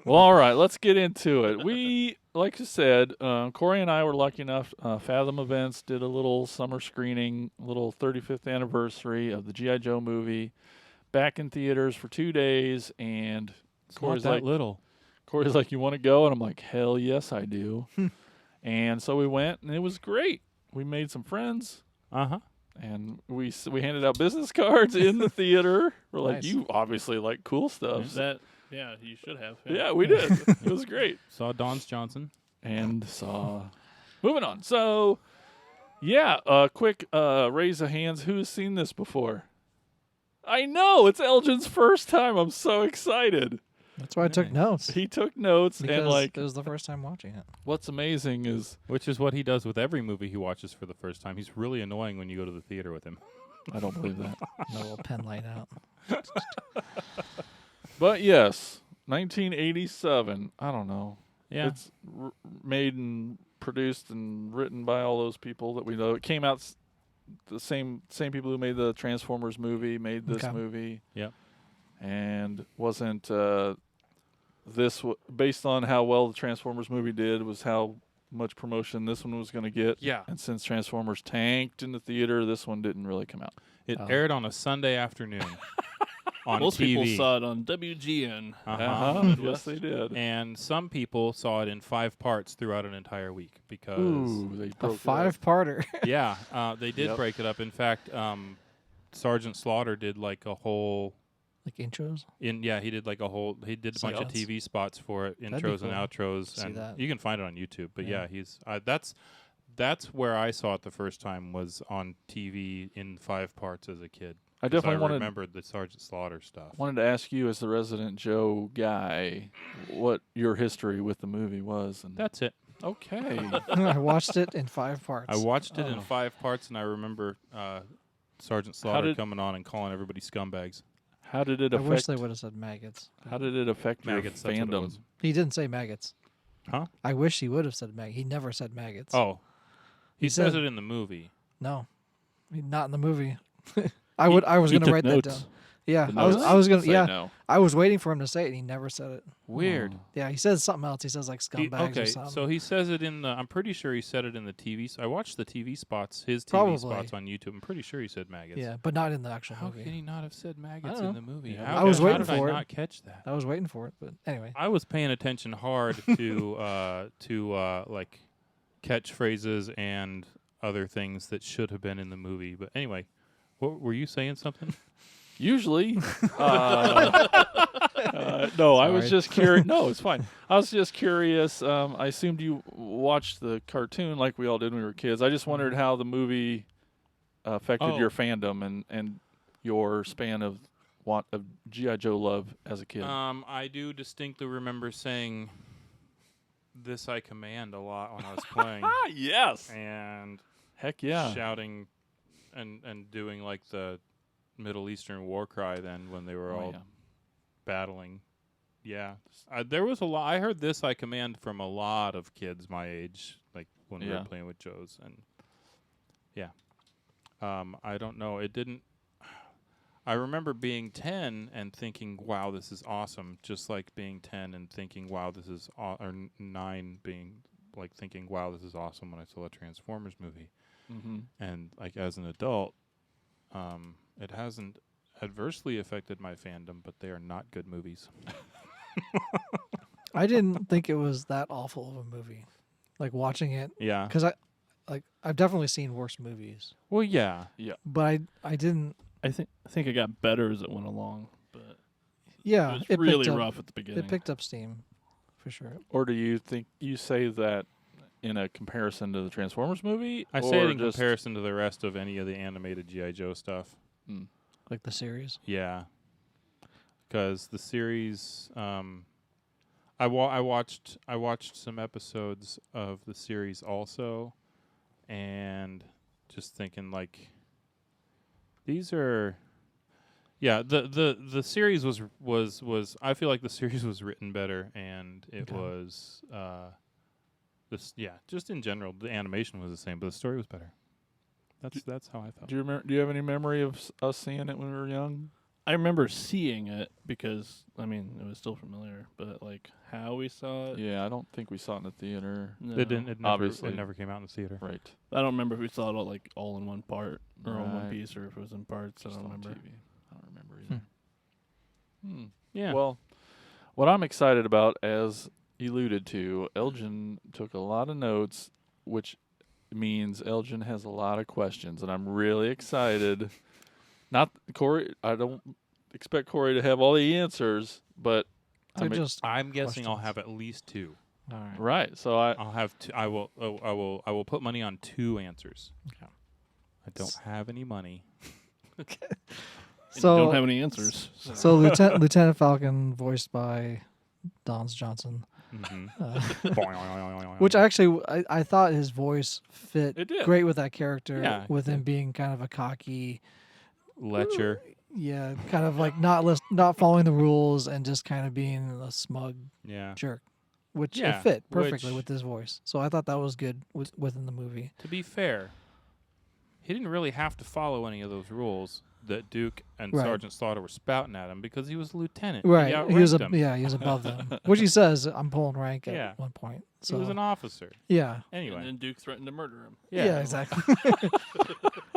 Well, all right, let's get into it. We, like you said, Corey and I were lucky enough. Fathom Events did a little summer screening, little 35th anniversary of the G.I. Joe movie, back in theaters for 2 days. And It's Corey's not that like, little. Corey's like, you want to go? And I'm like, hell yes, I do. And so we went, and it was great. We made some friends. Uh-huh. And we handed out business cards in the theater. We're like, Nice. you obviously like cool stuff. yeah, you should have. Yeah, we did. It was great. Saw Don's Johnson. And saw. Moving on. So, yeah, quick raise of hands. Who has seen this before? I know it's Elgin's first time. I'm so excited. That's why I took notes. He took notes, Because and like, it was the first time watching it. what's amazing is Which is what he does with every movie he watches for the first time. He's really annoying when you go to the theater with him. I don't believe that. No little pen light out. But yes, 1987. I don't know. Yeah. It's made and produced and written by all those people that we know. It came out the same people who made the Transformers movie made this Okay. movie. Yep. And wasn't based on how well the Transformers movie did was how much promotion this one was going to get. Yeah. And since Transformers tanked in the theater, this one didn't really come out. It Oh. aired on a Sunday afternoon on Most TV. people saw it on WGN. Uh-huh. Yes, they did. And some people saw it in 5 parts throughout an entire week because Ooh, they A broke it up. 5-parter. they did Yep. break it up. In fact, Sgt Slaughter did like a whole Like intros. he did like a whole he did a bunch of Spots. TV spots for it, That'd be intros and cool. outros, See and that. you can find it on YouTube. But Yeah. yeah, he's that's where I saw it the first time was on TV in 5 parts as a kid. I 'Cause definitely remembered the Sgt Slaughter stuff. wanted to ask you, as the resident Joe guy, what your history with the movie was. And That's it. okay. I watched it in 5 parts. I watched it in Oh. 5 parts, and I remember Sgt Slaughter did- coming on and calling everybody scumbags. How did it I affect? wish they would have said maggots. How did it affect Maggots, your that's what it fandom? was. He didn't say maggots. Huh? I wish he would have said maggots. He never said maggots. Oh, he He says said- it in the movie. No, not in the movie. I was He gonna took write notes. that down. Yeah, The I was notes gonna. say Yeah, no. I was waiting for him to say it, and he never said it. Weird. Yeah, he says something else. He says like scumbags Okay, or something. so he says it in the. I'm pretty sure he said it in the TV. I watched the TV spots, his TV Probably. spots on YouTube. I'm pretty sure he said maggots. yeah, but not in the actual How movie. can he not have said maggots don't in know. the movie? Yeah, How I was how waiting did for I it. not catch that? I was waiting for it, but anyway. I was paying attention hard to like catchphrases and other things that should have been in the movie. But anyway, what were you saying something? Usually, no, I was Sorry. just curious. No, it's fine. I was just curious. I assumed you watched the cartoon like we all did when we were kids. I just wondered how the movie affected Oh. your fandom and your span of G.I. Joe love as a kid. I do distinctly remember saying "This I Command" a lot when I was playing, Yes. and Heck yeah. shouting and doing like the Middle Eastern war cry. Then when they were Oh, all yeah. battling, there was a lot. I heard "This I Command" from a lot of kids my age, like when we Yeah. were playing with Joe's, and I don't know. It didn't. I remember being 10 and thinking, "Wow, this is awesome." Just like being 10 and thinking, "Wow, this is," or 9 being like thinking, "Wow, this is awesome" when I saw a Transformers movie. Mm-hmm. And like as an adult, it hasn't adversely affected my fandom, but they are not good movies. I didn't think it was that awful of a movie. Like watching it, Yeah. because I've definitely seen worse movies, Well, yeah. but I didn't. I think it got better as it went along, but Yeah, it was really picked up, rough at the beginning. It picked up steam, for sure. Or do you think you say that in a comparison to the Transformers movie? I say or it in just- comparison to the rest of any of the animated G.I. Joe stuff. Mm. Like the series. Yeah. Because the series, I watched some episodes of the series also, and just thinking like, these are, the series was I feel like the series was written better, and it Okay. was just in general the animation was the same, but the story was better. That's how I felt. Do you have any memory of us seeing it when we were young? I remember seeing it because it was still familiar, but like how we saw it. Yeah, I don't think we saw it in the theater. No. It didn't. Obviously. It never came out in the theater. Right. I don't remember if we saw it all in one part or in one Right. piece, or if it was in parts. Just I don't on remember. TV. I don't remember either. Hmm. Yeah. Well, what I'm excited about, as alluded to, Elgin took a lot of notes, which means Elgin has a lot of questions, and I'm really excited. Not Corey. I don't expect Corey to have all the answers, but They're I'm just I'm guessing I'll questions. have at least 2. all right. right. So I I'll have 2. I will put money on 2 answers. Okay. I don't have any money. And So you don't have any answers. So Lieutenant Falcon, voiced by Don's Johnson. Mhm. Which I thought his voice fit It did. great with that character, Yeah, with him being kind of a cocky, Letcher. yeah, kind of like not following the rules and just kind of being a smug Yeah. jerk, which Yeah, it fit perfectly which- with his voice. So I thought that was good within the movie. To be fair, he didn't really have to follow any of those rules that Duke and Right. Sgt Slaughter were spouting at him because he was a lieutenant. Right, He he was outranked them. he was above them, which he says I'm pulling rank at Yeah. one point. He So was an officer. yeah, And Anyway. then Duke threatened to murder him. yeah, exactly.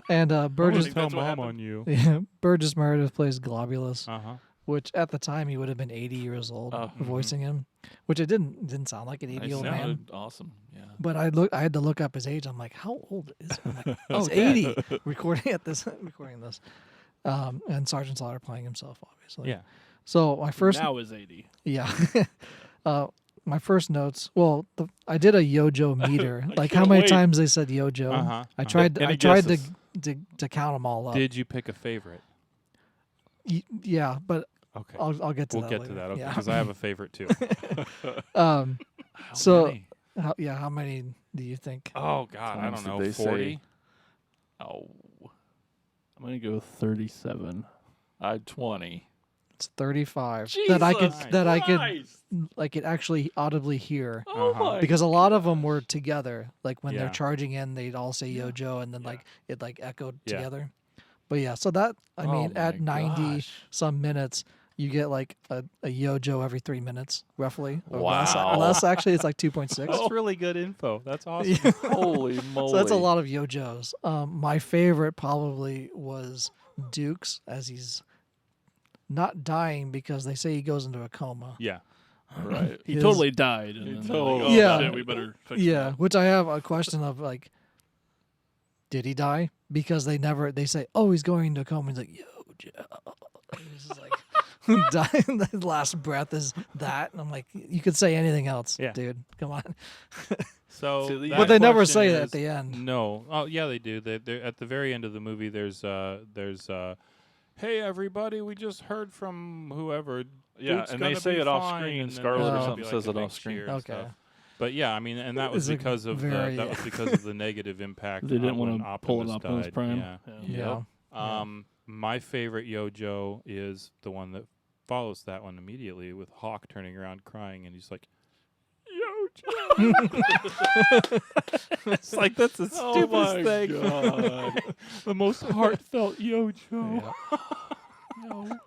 And I'm Burgess gonna tell that's what Mom happened. on you. yeah, Burgess Meredith plays Globulus, Uh-huh. which at the time he would have been 80 years old voicing him, which it didn't sound like an 80-year-old man. Sounded awesome. Yeah. But I had to look up his age. I'm like, how old is he? I'm like, he's yeah. 80 recording this. And Sergeant Slaughter playing himself, obviously. Yeah. So my first, Now is 80. yeah, my first notes. Well, I did a Yojo meter. Like how can't many wait. times they said Yojo. Uh-huh. I tried. Any I tried guesses? to count them all up. Did you pick a favorite? Yeah, but Okay. I'll get to We'll that. get later. to that. Okay. Yeah. Because I have a favorite too. Um. How So- many? How many do you think? Oh God, I Times don't did know. they say? 40. Oh, I'm going to go 37. I'd 20. It's 35. Jesus that I could Christ. actually audibly hear. Oh Uh-huh. my Because a lot of them were together. Like when Yeah. they're charging in, they'd all say Yojo, and then like it like echoed Yeah. together. But yeah, so that I mean, Oh at my 90 gosh. some minutes, you get like a Yojo every 3 minutes, roughly. Or Wow. less actually, it's like 2.6. That's really good info. That's awesome. Yeah. Holy moly. So that's a lot of Yojos. My favorite probably was Duke's, as he's not dying because they say he goes into a coma. Yeah. Right. He His- totally died. And He then totally- like, oh, Yeah. shit, we better fix Yeah, that. which I have a question of like, did he die? Because they say, oh, he's going into a coma. He's like, Yojo. He's just like, dying. The last breath is that. And I'm like, you could say anything else, Yeah. dude. Come on. So, So the- that But they never question say that is- at the end. No. Oh, yeah, they do. They're at the very end of the movie. There's hey everybody, we just heard from whoever. Yeah, Duke's and they gonna say be it off fine, screen. and then Scarlett or there'll Oh. something be, says a it big off screen. cheer and Okay. stuff. But yeah, I mean, and that was It's a because of very- that was because of the negative impact. They didn't when want to pull an Optimus Optimus died. Prime. Yeah. Yeah. Yep. My favorite Yojo is the one that follows that one immediately, with Hawk turning around crying, and he's like, Yojo. It's like that's the Oh stupidest my thing. God. The most heartfelt Yojo. Yeah. No.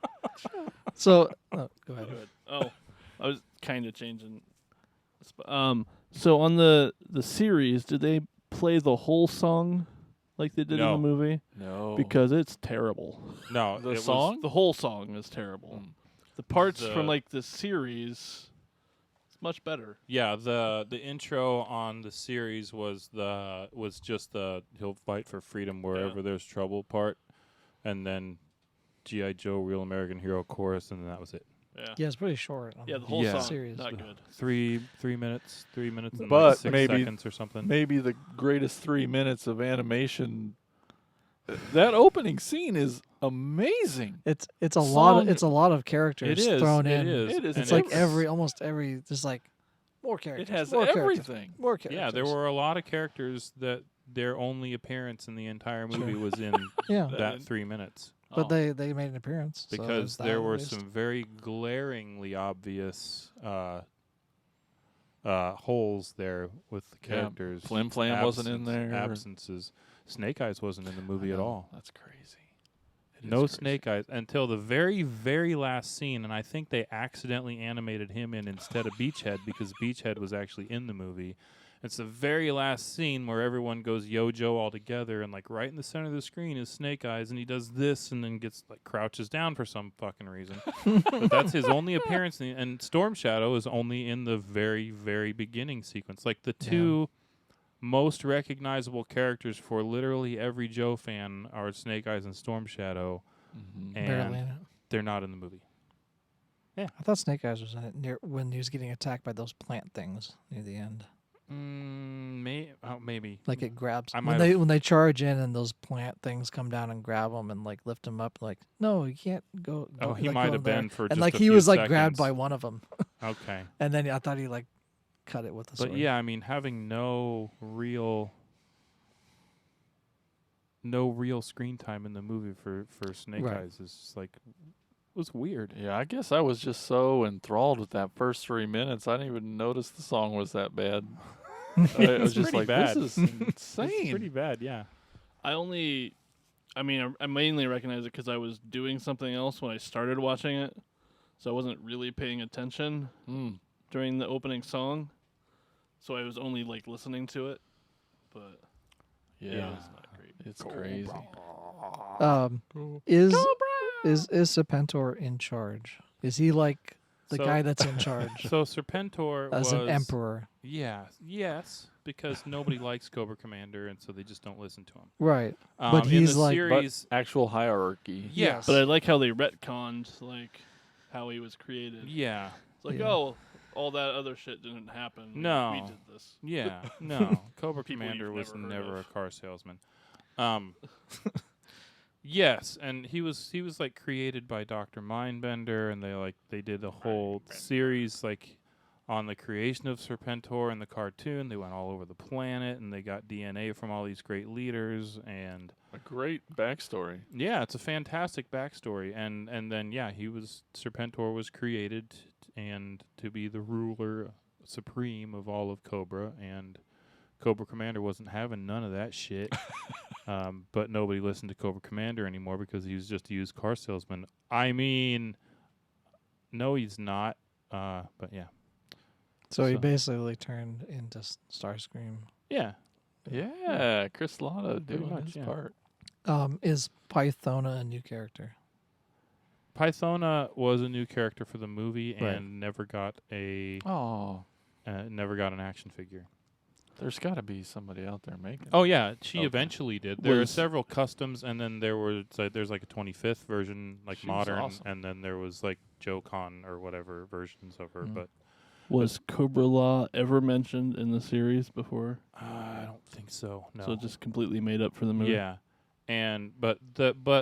So, go ahead. Good. Oh, I was kind of changing. So on the series, did they play the whole song like they did No. in the movie? No. Because it's terrible. No, The it was- song? The whole song is terrible. The parts The- from like the series, it's much better. Yeah, the intro on the series was just the he'll fight for freedom wherever there's trouble part, and then G.I. Joe Real American Hero chorus, and then that was it. Yeah. Yeah, it's pretty short. on Yeah, the whole Yeah. song series. not good. 3 minutes and But like 6 maybe- seconds or something. Maybe the greatest 3 minutes of animation. That opening scene is amazing. It's a lot. Song- It's a lot of characters It is. thrown It in. is. It is. And It's like It's- almost every just like more characters. It has more characters, everything. More characters. Yeah, there were a lot of characters that their only appearance in the entire movie was in Yeah, that 3 minutes. but they made an appearance so Because there's that there at were least. some very glaringly obvious holes there with the Yeah, characters. Flim Flam wasn't in there. Absences. Snake Eyes wasn't in the movie at all. That's crazy. It is No crazy. Snake Eyes until the very, very last scene, and I think they accidentally animated him in instead of Beachhead because Beachhead was actually in the movie. It's the very last scene where everyone goes Yojo all together, and like right in the center of the screen is Snake Eyes, and he does this, and then gets like crouches down for some fucking reason. But that's his only appearance, and Storm Shadow is only in the very, very beginning sequence. Like the two most recognizable characters for literally every Joe fan are Snake Eyes and Storm Shadow, barely and in it. they're not in the movie. I thought Snake Eyes was in it near when he was getting attacked by those plant things near the end. Maybe. Like it grabs I when might they have- when they charge in and those plant things come down and grab him and like lift him up. Like no, you can't go. Oh, go he like, might go have there. been for and just like a he few was like grabbed seconds. by one of them. Okay. And then I thought he like cut it with the sword. But yeah, I mean, having no real screen time in the movie for Snake Right. Eyes is just like was weird. Yeah, I guess I was just so enthralled with that first 3 minutes. I didn't even notice the song was that bad. I was It's just pretty like, bad. this is insane. It's pretty bad, yeah. I mainly recognize it because I was doing something else when I started watching it, so I wasn't really paying attention during the opening song. So I was only like listening to it, but Yeah, it's not great. it's crazy. Is Serpentor in charge? Is he like the So- guy that's in charge So Serpentor as was an emperor? yes, because nobody likes Cobra Commander, and so they just don't listen to him. Right. But in he's the like- series, Actual hierarchy. yes, But I like how they retconned like how he was created. yeah, It's like, Yeah. oh, all that other shit didn't happen. No. We did this. yeah, no. Cobra People Commander you've was never heard never a of. car salesman. Yes, and he was like created by Dr. Mindbender, and they did a whole series like on the creation of Serpentor in the cartoon. They went all over the planet, and they got DNA from all these great leaders, and A great backstory. yeah, it's a fantastic backstory. And then Serpentor was created and to be the ruler supreme of all of Cobra, and Cobra Commander wasn't having none of that shit. But nobody listened to Cobra Commander anymore because he was just a used car salesman. I mean, no, he's not. But yeah. So he So- basically turned into Starscream. Yeah. Yeah, Chris Latta Pretty doing much, his yeah. part. Is Pythona a new character? Pythona was a new character for the movie Right. and never got an action figure. There's got to be somebody out there making. Oh yeah, she Okay. eventually did. There are Was- several customs, and then there's like a 25th version, like She's modern, awesome. and then there was like Joe-Con or whatever versions of her. Mm. But Was Cobra Law ever mentioned in the series before? I don't think so. No. So just completely made up for the movie. Yeah, and but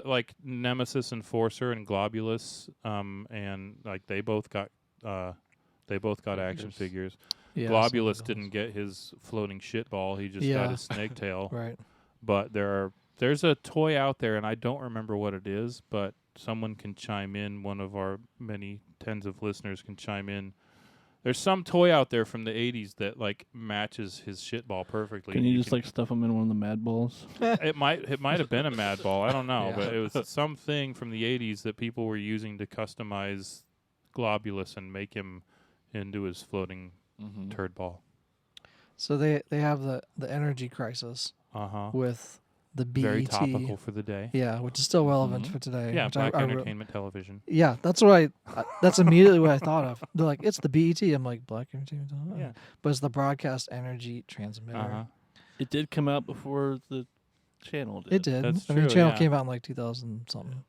like Nemesis Enforcer and Globulus, and like they both got action figures. Yeah. Globulus something didn't get his floating shit ball; he just Yeah. got his snake tail. else. Right. But there's a toy out there, and I don't remember what it is, but someone can chime in. One of our many tens of listeners can chime in. There's some toy out there from the 80s that like matches his shit ball perfectly. Can you just like stuff them in one of the Mad Balls? it might have been a mad ball. I don't know, Yeah. but it was something from the 80s that people were using to customize Globulus and make him into his floating Mm-hmm. turd ball. So they have the energy crisis Uh-huh. with the BET. Very topical for the day. Yeah, which is still relevant Mhm. for today. Yeah, which black I entertainment television. Yeah, that's what that's immediately what I thought of. They're like, it's the BET. I'm like, black entertainment. Yeah. But it's the broadcast energy transmitter. Uh-huh. It did come out before the channel did. It did. That's I mean, true, channel yeah. came out in like 2000 something.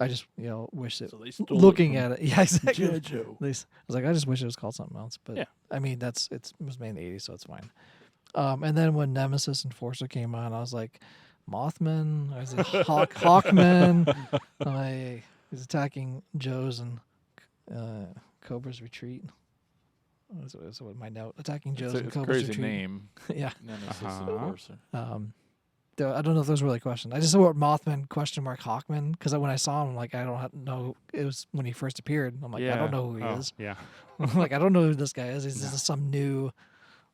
I just wish it. So they stole Looking it at it, yeah, exactly. JoJo. At least I was like, I just wish it was called something else. But Yeah. I mean, it was made in the 80s, so it's fine. And then when Nemesis Enforcer came on, I was like, Mothman, or is it Hawkman? He's attacking Joe's and Cobra's retreat. That's what my note. Attacking Joe's and It's a Cobra's crazy retreat. name. Yeah. Nemesis Uh-huh. Enforcer. I don't know if those were really questions. I just wrote Mothman Hawkman because when I saw him, I'm like, I don't know. It was when he first appeared. I'm like, I don't know who he is. Yeah. I'm like, I don't know who this guy is. Is this some new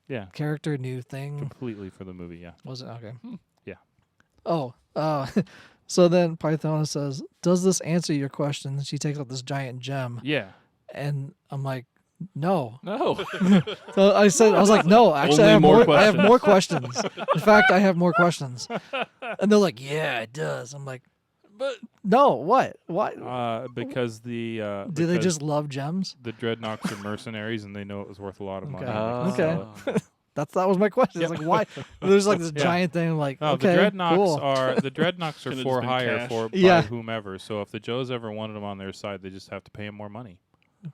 Yeah. character, new thing? Completely for the movie, yeah. Was it okay? Yeah. Oh, so then Pythona says, "Does this answer your question?" And she takes out this giant gem, Yeah. and I'm like, "No." No. So I was like, "No, actually, Only more I have more questions. In fact, I have more questions." And they're like, "Yeah, it does." I'm like, but "No, what? Why? Because Do they because just love gems?" the Dreadnoks are mercenaries and they know it was worth a lot of money. Okay. and they can Okay. sell it. That was my question. It's like, why? There's like this Yeah. giant thing. I'm like, Oh, okay, the Dreadnoks cool. are Could've for just been hire cash. for by Yeah. whomever. So if the Joes ever wanted them on their side, they just have to pay them more money.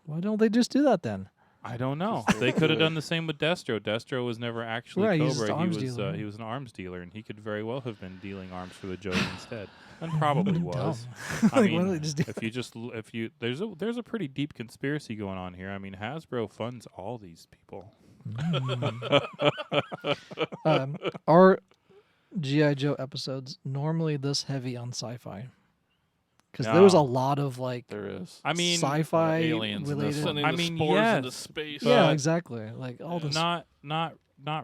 Why don't they just do that then? I don't know. Just They very could have good. done the same with Destro. Destro was never actually Right, he's just Cobra. an arms dealer. He was an arms dealer, and he could very well have been dealing arms for the Joes instead, and probably was. I Like, why don't mean, they just do if you there's a pretty deep conspiracy going on here. I mean, Hasbro funds all these people. Are G.I. Joe episodes normally this heavy on sci-fi? Because there was a No. lot of like There is. I mean, sci-fi aliens in this related. one. Sending I the mean, spores into yes, space. Yeah, but exactly. Like all this. not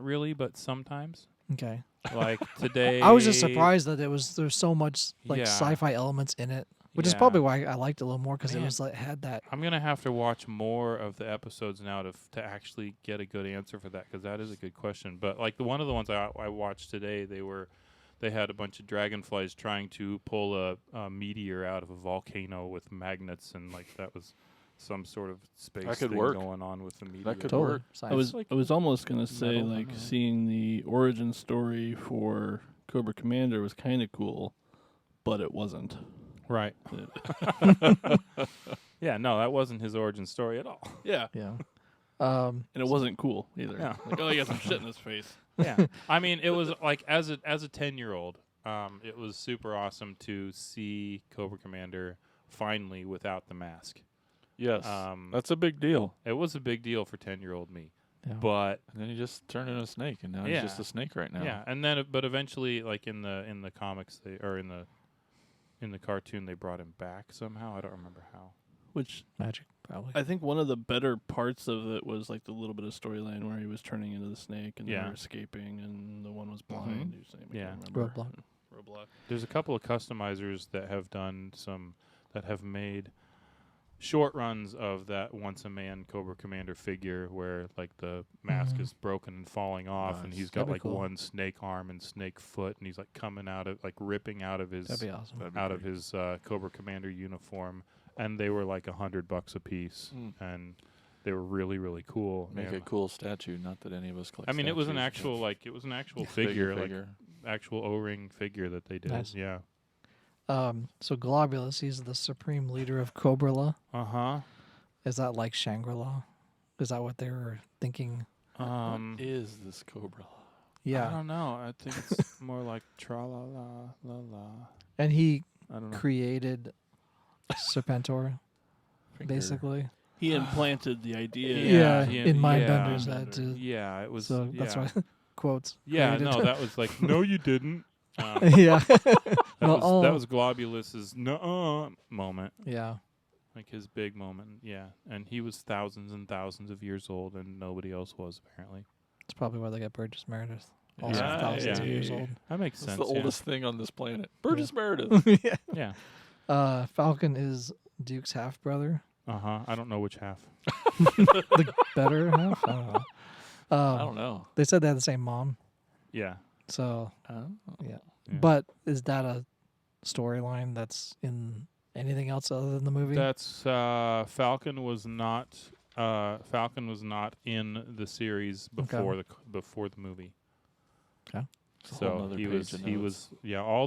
really, but sometimes. Okay. Like today, I was just surprised that there's so much like Yeah. sci-fi elements in it, which is Yeah. probably why I liked it a little more because it Man. was like had that. I'm gonna have to watch more of the episodes now to actually get a good answer for that, because that is a good question. But like one of the ones I watched today, they had a bunch of dragonflies trying to pull a meteor out of a volcano with magnets, and like that was some sort of space That could thing work. going on with the meteor. That could Totally. work. Science. I was almost gonna say metal, I like don't know. seeing the origin story for Cobra Commander was kind of cool, but it wasn't. Right. Yeah, no, that wasn't his origin story at all. Yeah, Yeah. and it wasn't cool either. Yeah. Like, oh, he got some shit in his face. Yeah. I mean, it was like as a 10-year-old, it was super awesome to see Cobra Commander finally without the mask. Yes. Um, That's a big deal. It was a big deal for 10-year-old me. Yeah. But And then he just turned into a snake, and now Yeah. he's just a snake right now. yeah, and then but eventually, like in the comics, in the cartoon, they brought him back somehow. I don't remember how. Which Magic probably. I think one of the better parts of it was like the little bit of storyline where he was turning into the snake and they Yeah. were escaping, and the one was blind. Whose name I Yeah. can't remember. Roadblock. Roadblock. There's a couple of customizers that have made short runs of that once a man Cobra Commander figure where like the mask is broken and falling off, and Nice. he's got That'd be like cool. one snake arm and snake foot, and he's like coming out of like ripping out of his That'd be awesome. That'd be out of great. his Cobra Commander uniform, and they were like $100 a piece, and they were really, really cool. Make Yeah. a cool statue. Not that any of us collect I mean, it was an statues, actual but figure, figure. like actual O-ring figure that they did. Nice. Yeah. So Globulus, he's the supreme leader of Cobra. Uh Is that like Shangri-La? Is that what they were thinking? huh. What is this Cobra? I Yeah. don't know. I think it's more like tra la la la la. And he I don't know. created Serpentor, Finger. basically. He implanted the idea. Yeah, he- in yeah. Mindbender's head too. Yeah, it was. So that's yeah. why quotes. Yeah, created. no, that was like, no, you didn't. Yeah. That No, was Globulus's nuh-uh moment, Yeah. like his big moment. Yeah, and he was thousands and thousands of years old, and nobody else was apparently. That's probably why they got Burgess Meredith. Also Yeah, thousands of yeah. years old. That makes That's sense. the yeah. oldest thing on this planet. Burgess Meredith. Yeah. Yeah. Falcon is Duke's half brother. I don't know which half. The better half? I don't know. I don't know. They said they had the same mom. Yeah. So, Oh. Yeah. but is that a storyline that's in anything else other than the movie? That's Falcon was not in the series before the movie. Okay. It's a whole So nother he page was of he notes.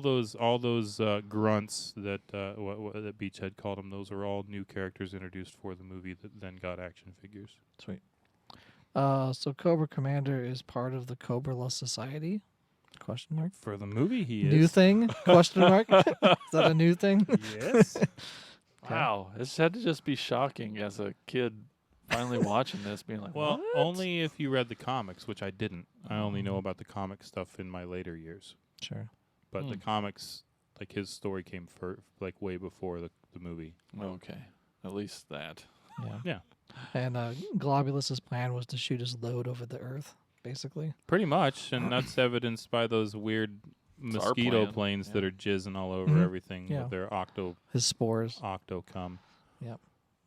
was all those grunts that that Beachhead called them. Those are all new characters introduced for the movie that then got action figures. Sweet. So Cobra Commander is part of the Cobra Society? Question mark. For the movie, he New is. thing? Question mark. Is that a new thing? Yes. Wow, this had to just be shocking as a kid finally watching this, being like, Well, what? only if you read the comics, which I didn't. I only know about the comic stuff in my later years. Sure. But the comics, like his story came like way before the movie. Okay, at least that. Yeah. Yeah. And Globulus's plan was to shoot his load over the Earth, basically. Pretty much, and that's evidenced by those weird It's our mosquito plan, planes that yeah. are jizzing all over Mhm. everything Yeah. with their octo His spores. cum.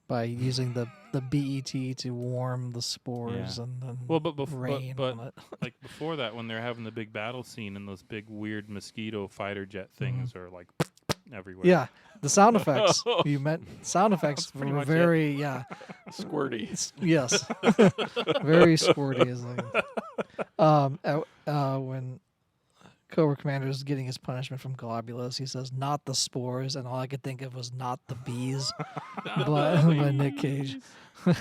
By using the BET to warm the spores Yeah. and then Well, but rain but on it. like before that, when they're having the big battle scene and those big weird mosquito fighter jet things are like everywhere. Yeah, the sound effects. You meant sound effects pretty were much it. very Squirty. yes, very squirty. Is like, when Cobra Commander is getting his punishment from Globulus. He says, "Not the spores," and all I could think of was "not the bees," but Nick Cage,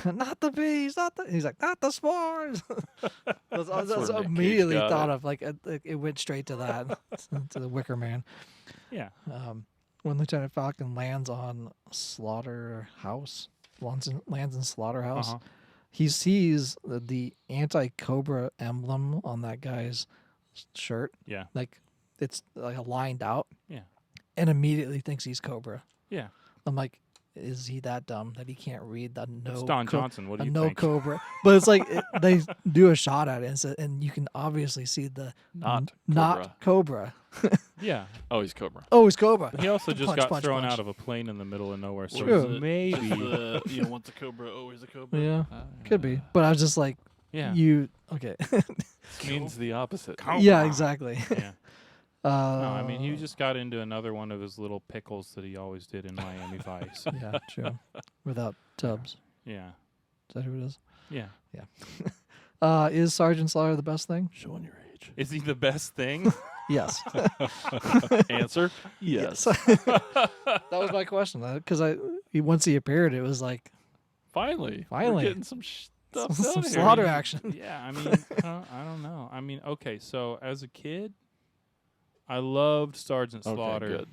"Not the bees, not the." He's like, "Not the spores." That's where Nick Cage immediately got thought it. of like it went straight to that, to the Wicker Man. Yeah. When Lieutenant Falcon lands on Slaughterhouse, lands in Slaughterhouse, Uh-huh. he sees the anti-Cobra emblem on that guy's shirt. Yeah. Like it's like lined out, Yeah. and immediately thinks he's Cobra. Yeah. I'm like, is he that dumb that he can't read the no? It's Don Johnson. What do you no think? Cobra, but it's like they do a shot at it, and you can obviously see the Not Cobra. Yeah. Oh, he's Cobra. Oh, he's Cobra. He also just Punch, got punch, thrown punch. out of a plane in the middle of nowhere. So True. maybe. Once a Cobra, always a Cobra. Yeah, could be. But I was just like, Yeah. you okay? Means the opposite. Yeah, exactly. Yeah. No, No, I mean, he just got into another one of his little pickles that he always did in Miami Vice. yeah, true. Without Tubbs, Yeah. is that who it is? Yeah. Is Sergeant Slaughter the best thing? Showing your age. Is he the best thing? Yes. Answer: yes. That was my question because once he appeared, it was like Finally, Finally. we're getting some stuff some done here. slaughter action. Yeah, I mean, I don't know. I mean, okay, so as a kid, I loved Sergeant Okay, Slaughter. good.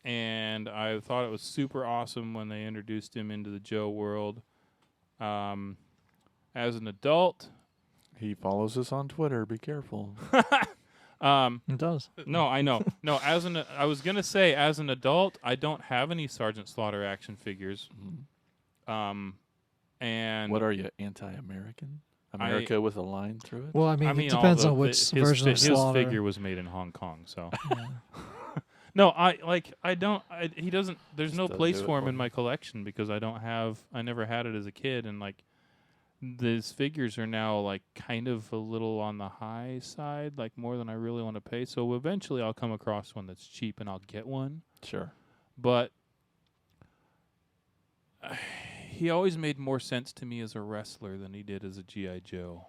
And I thought it was super awesome when they introduced him into the Joe world. As an adult, He follows us on Twitter. Be careful. It does. no, I know. No, I was gonna say, as an adult, I don't have any Sergeant Slaughter action figures. And What are you, anti-American? America with a line through it? Well, I mean, I mean, it depends all on the- which his version of his Slaughter. figure was made in Hong Kong, so Yeah. no, he doesn't. There's no doesn't place do it for him for in me. my collection because I never had it as a kid, and like these figures are now like kind of a little on the high side, like more than I really want to pay. So eventually, I'll come across one that's cheap, and I'll get one. Sure. But he always made more sense to me as a wrestler than he did as a GI Joe.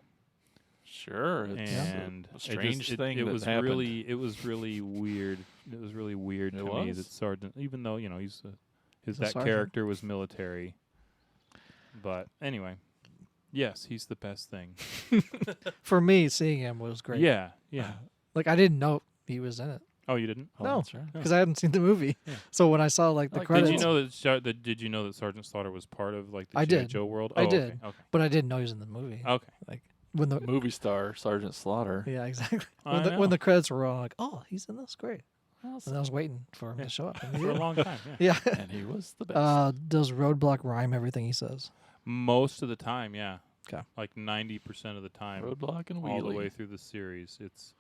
Sure. It's And a strange thing It that was happened. really weird. It was really weird It to me was? that Sergeant, even though He's a that sergeant. character was military. But anyway, yes, he's the best thing. For me, seeing him was great. Yeah, yeah. Like I didn't know he was in it Oh, you didn't? Oh, No. that's right. because I hadn't seen the movie. Yeah. So when I saw like the Like, credits, Did you know that Sergeant Slaughter was part of like the I G.I. did. Joe world? I Oh, did. Okay. but I didn't know he was in the movie. Okay. Like when the Movie star Sergeant Slaughter. yeah, exactly. I When know. the credits were rolling, I'm like, oh, he's in this, great. Well, And I was waiting for him to show up. And he For a did. long time. Yeah. Yeah. and he was the best. Does Roadblock rhyme everything he says? Most of the time, yeah. 'Kay. Like 90% of the time, Roadblock and Wheelie. all the way through the series, it's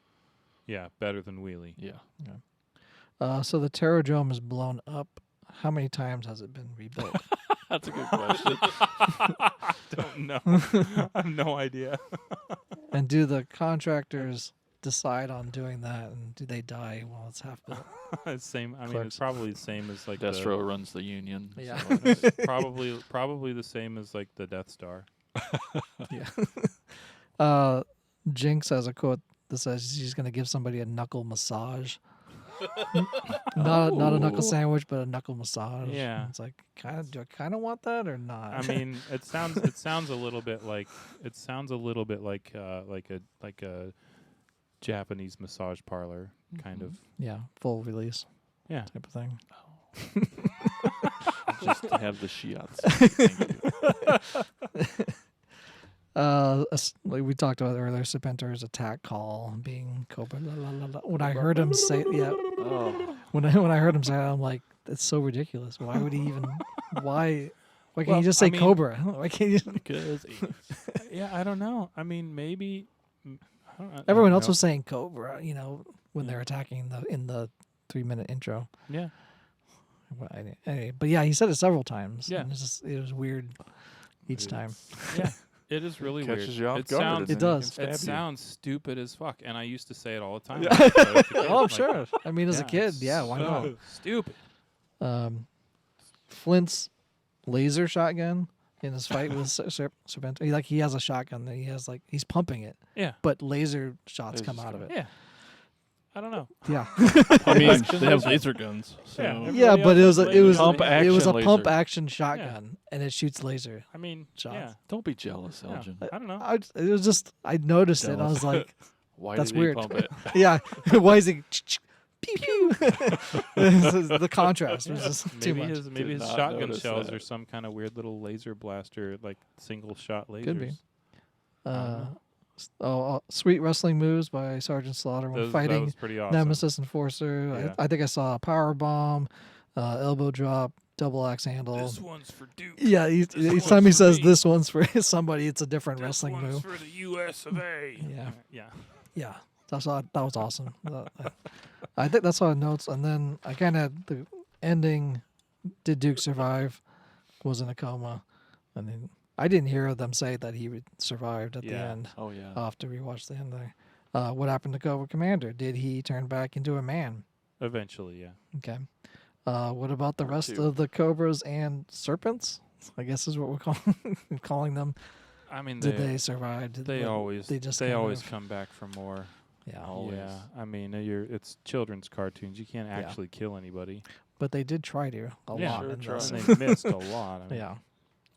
better than Wheelie. Yeah. So the Terradrome is blown up. How many times has it been rebuilt? That's a good question. I don't know. I have no idea. And do the contractors decide on doing that, and do they die while it's half built? Same. I mean, Clerks. it's probably the same as like Destro runs the union. Yeah. so it's- The, probably the same as like the Death Star. Yeah. Jinx has a quote that says she's going to give somebody a knuckle massage. Not a knuckle sandwich, but a knuckle massage. Yeah. It's like, do I kind of want that or not? I mean, it sounds a little bit like a Japanese massage parlor kind of. yeah, full release Yeah. type of thing. just to have the shiats. Thank you. Like we talked about earlier, Serpentor's attack call being Cobra. La, la, la, la. When I heard him say, Oh, when I heard him say that, I'm like, that's so ridiculous. Why would he even? Why can't Well, you just I say mean- Cobra? Why can't you? because Yeah, I don't know. I mean, maybe. I don't know. Everyone else was saying Cobra, when they're attacking in the 3-minute intro. Yeah. Anyway, but yeah, he said it several times. Yeah. and it was weird each time. Yeah. It is really catches weird. you off It guard. sounds. and then It he can does. stab It you. sounds stupid as fuck, and I used to say it all the time. Yeah. when I was a kid, Oh, I'm like, sure. I mean, as a yeah, kid, it's yeah, why not? so Stupid. Flint's laser shotgun in his fight with Serpent. He has a shotgun that he's pumping it, Yeah. but laser shots come Lasers out of come it. Yeah. I don't know. Yeah, I mean, they have laser guns. So. Yeah. yeah, but it was Pump it was a action pump laser. action shotgun, and it shoots laser I mean, shots. yeah. Don't be jealous, Yeah. Elgin. I don't know. It was just I noticed it. And I was like, Why That's did weird. he pump it? yeah, why is he? Pew pew. The contrast was just too Maybe much. maybe his Did not shotgun notice shells that. are some kind of weird little laser blaster, like single shot lasers. Could be. Sweet wrestling moves by Sgt Slaughter when That fighting was pretty awesome. Nemesis Enforcer. Yeah. I think I saw a power bomb, elbow drop, double axe handle. This one's for Duke. Yeah, each one's time he for says me. this one's for somebody, it's a different This wrestling one's move. for the U.S. of A. Yeah. Yeah. Yeah, that was awesome. I think that's all I notes. And then I kind of the ending. Did Duke survive? Was in a coma, and then I didn't hear them say that he survived at the Yeah. end. Oh yeah. I'll have to rewatch the end there. What happened to Cobra Commander? Did he turn back into a man? Eventually, yeah. Okay. What about the Or rest two. of the cobras and serpents? I guess is what we're calling them. I mean, Did they survive? they always they just they kind always of- come back for more. Yeah. Always. Yeah, I mean, it's children's cartoons. You can't actually kill anybody. But they did try to a Yeah, lot. sure in tried. this. And they missed a lot. I mean, Yeah.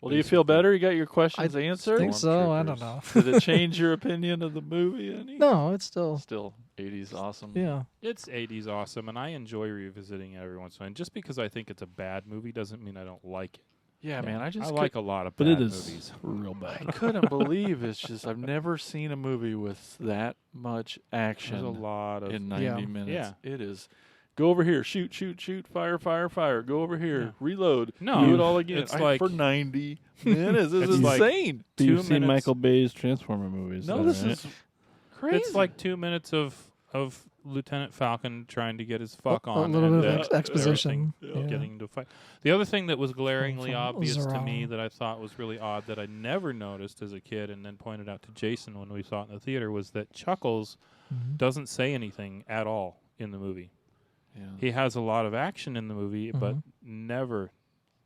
Well, do you feel better? You got your questions I answered? think so. I don't know. Did it change your opinion of the movie any? No, it's still. Still 80s awesome. Yeah. It's 80s awesome, and I enjoy revisiting it every once in a while. And just because I think it's a bad movie doesn't mean I don't like it. Yeah, man. I just like a lot of But bad it is movies. real I bad. couldn't believe it's just I've never seen a movie with that much There's action a lot of in 90 Yeah. minutes. Yeah. It is. Go over here, shoot, shoot, shoot, fire, fire, fire. Go over here, Yeah. reload. No, do it all again. it's like- for 90 minutes. This It's is like insane. But you've 2 seen minutes. Michael Bay's Transformer movies. No, then, this right? is crazy. It's like 2 minutes of Lieutenant Falcon trying to get his fuck A on. little and bit then of exposition. everything, Yeah. getting into a fight. The other thing that was glaringly From obvious to me Zorro. that I thought was really odd that I never noticed as a kid and then pointed out to Jason when we saw it in the theater was that Chuckles Mhm. doesn't say anything at all in the movie. Yeah. He has a lot of action in the movie, but Mhm. never.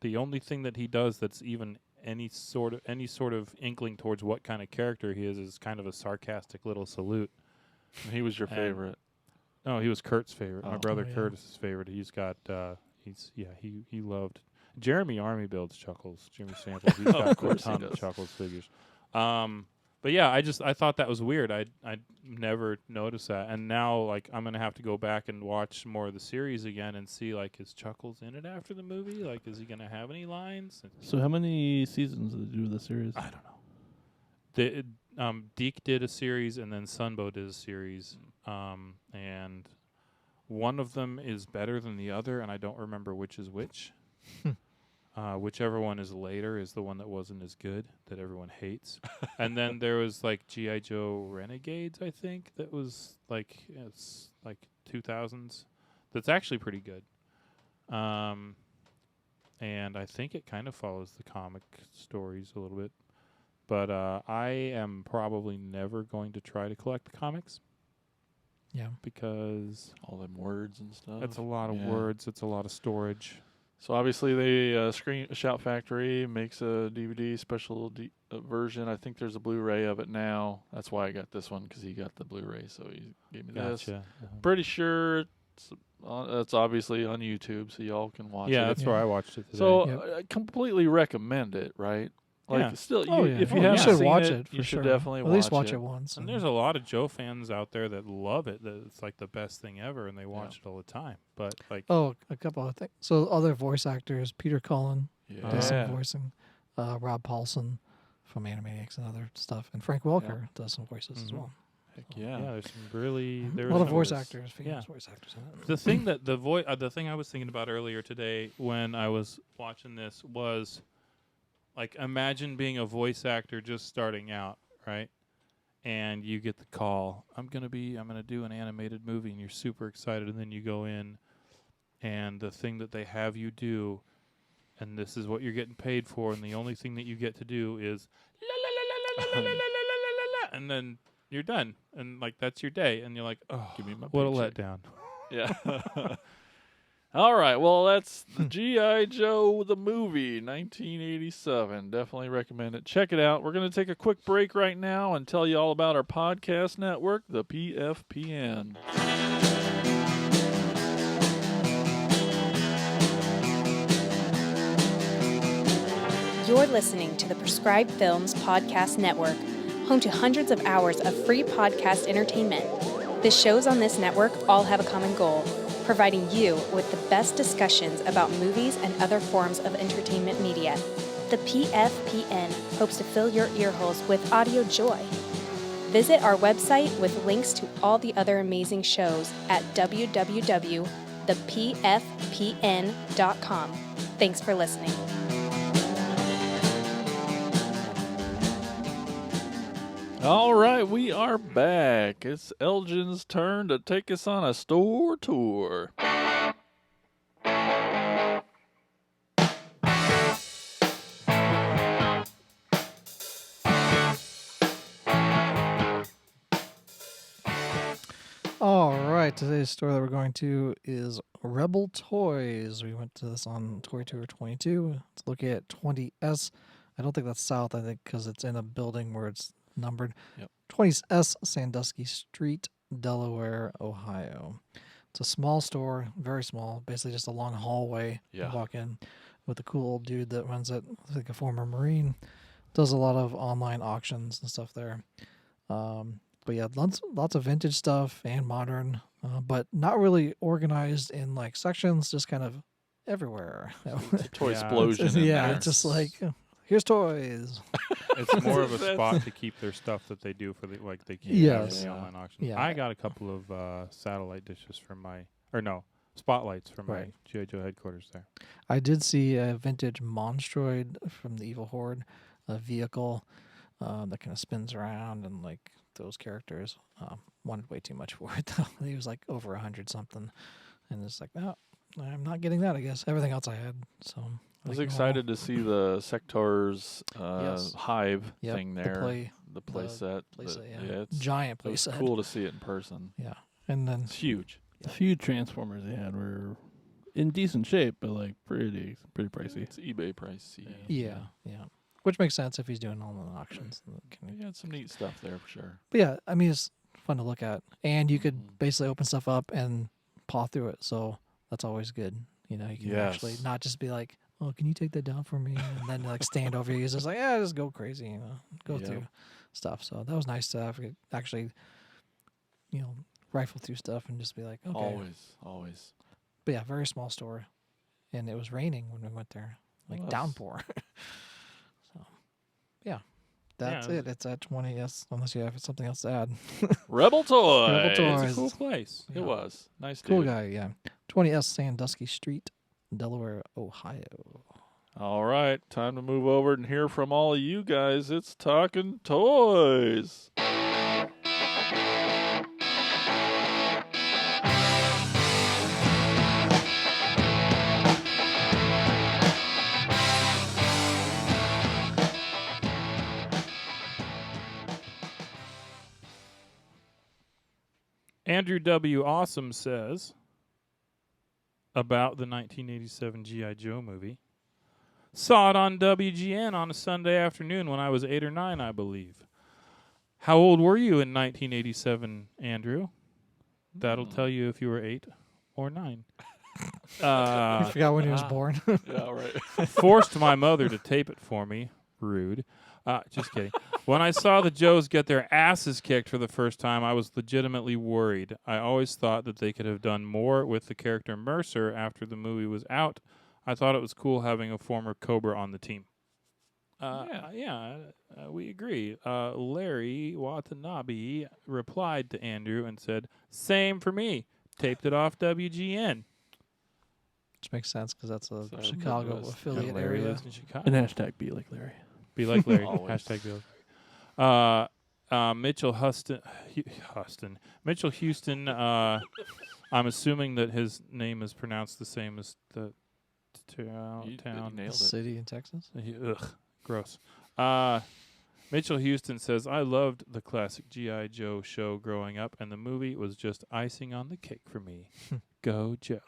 The only thing that he does that's even any sort of inkling towards what kind of character he is kind of a sarcastic little salute. He was your And- favorite. No, he was Kurt's favorite. My Oh. brother Oh, yeah. Curtis's favorite. He's got he loved Jeremy Army builds Chuckles. Jeremy Samples. He's got a course he ton of does. Chuckles figures. But yeah, I thought that was weird. I never noticed that, and now like I'm gonna have to go back and watch more of the series again and see like is Chuckles in it after the movie? Like is he gonna have any lines? So how many seasons did they do the series? I don't know. Deke did a series, and then Sunbow did a series, and one of them is better than the other, and I don't remember which is which. Whichever one is later is the one that wasn't as good, that everyone hates. And then there was like G.I. Joe Renegades, I think, that was like it's like 2000s. That's actually pretty good. And I think it kind of follows the comic stories a little bit. But I am probably never going to try to collect the comics Yeah. because All them words and stuff. it's a lot of Yeah. words. It's a lot of storage. So obviously, they Shout Factory makes a DVD special version. I think there's a Blu-ray of it now. That's why I got this one because he got the Blu-ray, so he gave me this. Gotcha. Pretty sure it's obviously on YouTube, so y'all can watch Yeah, it. that's where I watched it today. So Yep. I completely recommend it. Right? Like Yeah. still, Oh, you, yeah. if you Oh, haven't you should seen watch it, it for you sure. should definitely At least watch it once. and there's a lot of Joe fans out there that love it. That it's like the best thing ever, and they watch it all the time. But like, Oh, a couple of things. So other voice actors, Peter Cullen Yeah. does some voicing, Rob Paulson from Animaniacs and other stuff, and Frank Welker does some voices as Mhm. well. Heck yeah, yeah. there's some really A there lot was of voice some- actors, famous voice actors in it. The thing that the thing I was thinking about earlier today when I was watching this was like imagine being a voice actor just starting out, right? And you get the call, I'm gonna do an animated movie, and you're super excited, and then you go in, and the thing that they have you do, and this is what you're getting paid for, and the only thing that you get to do is la la la la la la la la la la la, and then you're done, and like that's your day, and you're like, oh, Give me my what a paycheck. letdown. Yeah. All right, well, that's the G.I. Joe, the movie, 1987. Definitely recommend it. Check it out. We're going to take a quick break right now and tell you all about our podcast network, the PFPN. You're listening to the Prescribed Films Podcast Network, home to hundreds of hours of free podcast entertainment. The shows on this network all have a common goal: providing you with the best discussions about movies and other forms of entertainment media. The PFPN hopes to fill your earholes with audio joy. Visit our website with links to all the other amazing shows at www.thepfpn.com. Thanks for listening. All right, we are back. It's Elgin's turn to take us on a store tour. All right, today's store that we're going to is Rebel Toys. We went to this on Toy Tour 22. It's located at 20S. I don't think that's south, I think, because it's in a building where it's numbered. Yep. 20S Sandusky Street, Delaware, Ohio. It's a small store, very small, basically just a long hallway. Yeah. You walk in with a cool old dude that runs it, I think a former Marine. Does a lot of online auctions and stuff there. But yeah, lots of vintage stuff and modern, but not really organized in like sections, just kind of everywhere. It's a toy Yeah. explosion. in Yeah, there. it's just like, here's toys. It's more of a That's- spot to keep their stuff that they do for the like they keep Yes. in the online auction. Yeah. I got a couple of satellite dishes from spotlights from my Right. G.I. Joe headquarters there. I did see a vintage Monstroid from the Evil Horde, a vehicle that kind of spins around and like those characters. Wanted way too much for it though. He was like over 100 something, and it's like, no, I'm not getting that. I guess everything else I had. So I was like, excited to see the Sector's Yes. hive Yep, thing the there. The play the set. playset, yeah. It's giant it was playset. cool to see it in person. Yeah, and then It's huge. The few Transformers they had were in decent shape, but like pretty pricey. It's eBay price. yeah, which makes sense if he's doing online auctions. You had some neat stuff there for sure. But yeah, I mean, it's fun to look at, and you could Mhm. basically open stuff up and paw through it. So that's always good. You know, you can actually Yes. not just be like, "Oh, can you take that down for me?" and then like stand over you. It's just like, yeah, just go crazy. You know, go Yep. through stuff. So that was nice to actually, rifle through stuff and just be like, okay. Always. But yeah, very small store, and it was raining when we went there, like Was. downpour. So, yeah, that's Yeah, it. It's at 20S, unless you have something else to add. Rebel Toys. Rebel Toys. It's a cool place. It was. Nice Cool dude. guy, yeah. 20S Sandusky Street, Delaware, Ohio. All right, time to move over and hear from all of you guys. It's Talking Toys. Andrew W. Awesome says about the 1987 G.I. Joe movie. Saw it on WGN on a Sunday afternoon when I was 8 or 9, I believe. How old were you in 1987, Andrew? That'll tell you if you were 8 or 9. I forgot when he was born. Yeah, right. Forced my mother to tape it for me. Rude. Just kidding. When I saw the Joes get their asses kicked for the first time, I was legitimately worried. I always thought that they could have done more with the character Mercer after the movie was out. I thought it was cool having a former Cobra on the team. We agree. Larry Watanabe replied to Andrew and said, "Same for me. Taped it off WGN." Which makes sense because that's a So Chicago Midwest. affiliate Larry area. lives in Chicago. And hashtag be like Larry. Be like Larry. Always. Hashtag be like Larry. Mitchell Mitchell Houston. I'm assuming that his name is pronounced the same as the You town. nailed it. City in Texas. Ugh, gross. Mitchell Houston says, I loved the classic G.I. Joe show growing up, and the movie was just icing on the cake for me. Go Joe.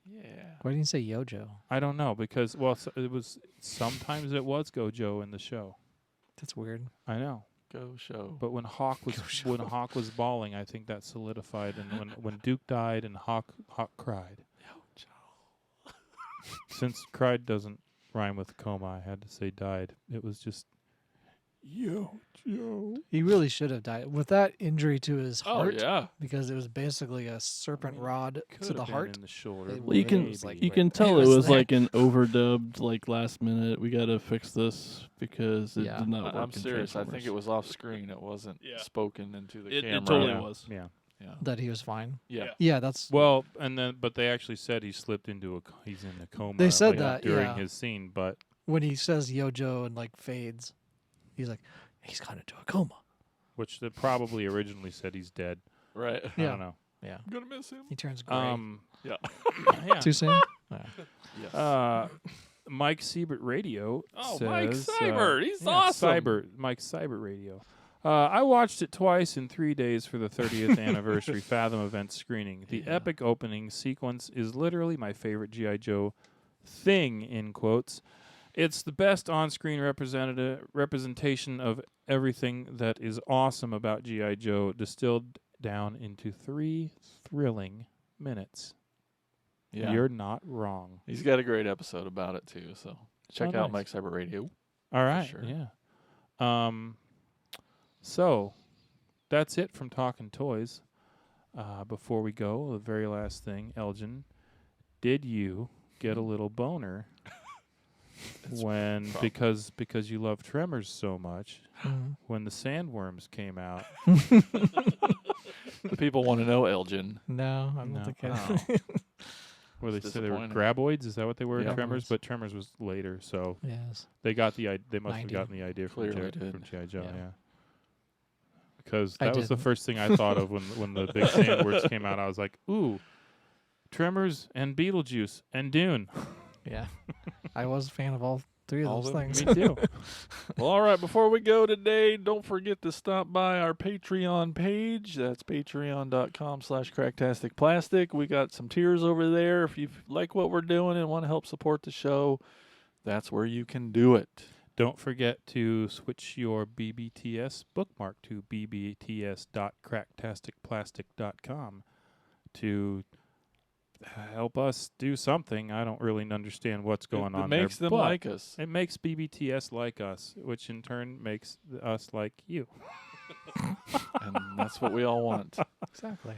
Yeah. Why didn't you say Yojo? I don't know because it was sometimes it was Gojo in the show. That's weird. I know. Go show. But when Hawk was bawling, I think that solidified. And when Duke died and Hawk cried. Since cried doesn't rhyme with coma, I had to say died. It was just Joe. He really should have died with that injury to his heart. Oh yeah. Because it was basically a serpent rod to the heart. In the shoulder. It Well, you can was like- you can tell It it was was there. like an overdubbed, like last minute. We got to fix this because it Yeah. did not work. I'm in serious. I think Transformers. it was off screen. It wasn't Yeah. spoken into the It camera. totally yeah. was. Yeah. Yeah. That he was fine. Yeah. Yeah, that's Well, but they actually said he slipped into he's in a coma. They said like, that, during yeah. his scene, but when he says Yojo and like fades. He's like, he's gone into a coma. which they probably originally said he's dead. Right. I Yeah. don't know. Yeah, I'm gonna miss him. he turns gray. Yeah. yeah. Too soon. Yes. Mike Siebert Radio Oh, says, Mike Seibert. He's awesome. Mike Siebert Radio. I watched it twice in 3 days for the 30th anniversary Fathom event screening. The epic opening sequence is literally my favorite G.I. Joe thing, in quotes. It's the best on-screen representation of everything that is awesome about G.I. Joe, distilled down into 3 thrilling minutes. Yeah. You're not wrong. He's got a great episode about it too. So check Oh, out nice. Mike Cyber Radio. All right. sure. Yeah. So that's it from Talking Toys. Before we go, the very last thing, Elgin, did you get a little boner when because you love Tremors so much Mhm. when the sandworms came out? The people want to know, Elgin. No, I don't No. think I. Oh. Where they It's said they were disappointing. graboids? Is that what they were? Yeah. Tremors, but Tremors was later, so Yes. they got the they must 90. have gotten the idea from Clearly did. G.I. Joe, Yeah. yeah. Because I that was the didn't. first thing I thought of when the big sandworms came out. I was like, ooh, Tremors and Beetlejuice and Dune. Yeah. I was a fan of all three of All those of them? things. Me too. Well, all right. Before we go today, don't forget to stop by our Patreon page. That's patreon.com/cracktasticplastic. We got some tiers over there. If you like what we're doing and want to help support the show, that's where you can do it. Don't forget to switch your BBTS bookmark to bbts.cracktasticplastic.com to help us do something. I don't really understand what's going it on makes there, them but like us. it makes BBTS like us, which in turn makes us like you. And that's what we all want. Exactly.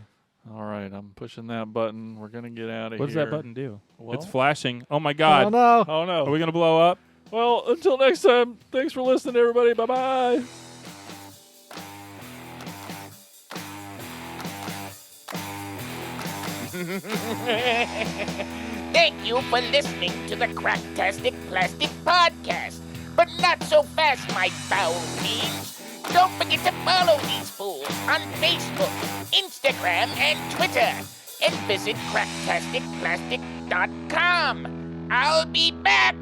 All right. I'm pushing that button. We're going to get out of here. What does that button do? Well, It's flashing. Oh my Oh God. no. Oh, no. Are we going to blow up? Well, until next time, thanks for listening, everybody. Bye-bye. Thank you for listening to the Cracktastic Plastic Podcast. But not so fast, my foul fiends. Don't forget to follow these fools on Facebook, Instagram, and Twitter. And visit cracktasticplastic.com. I'll be back.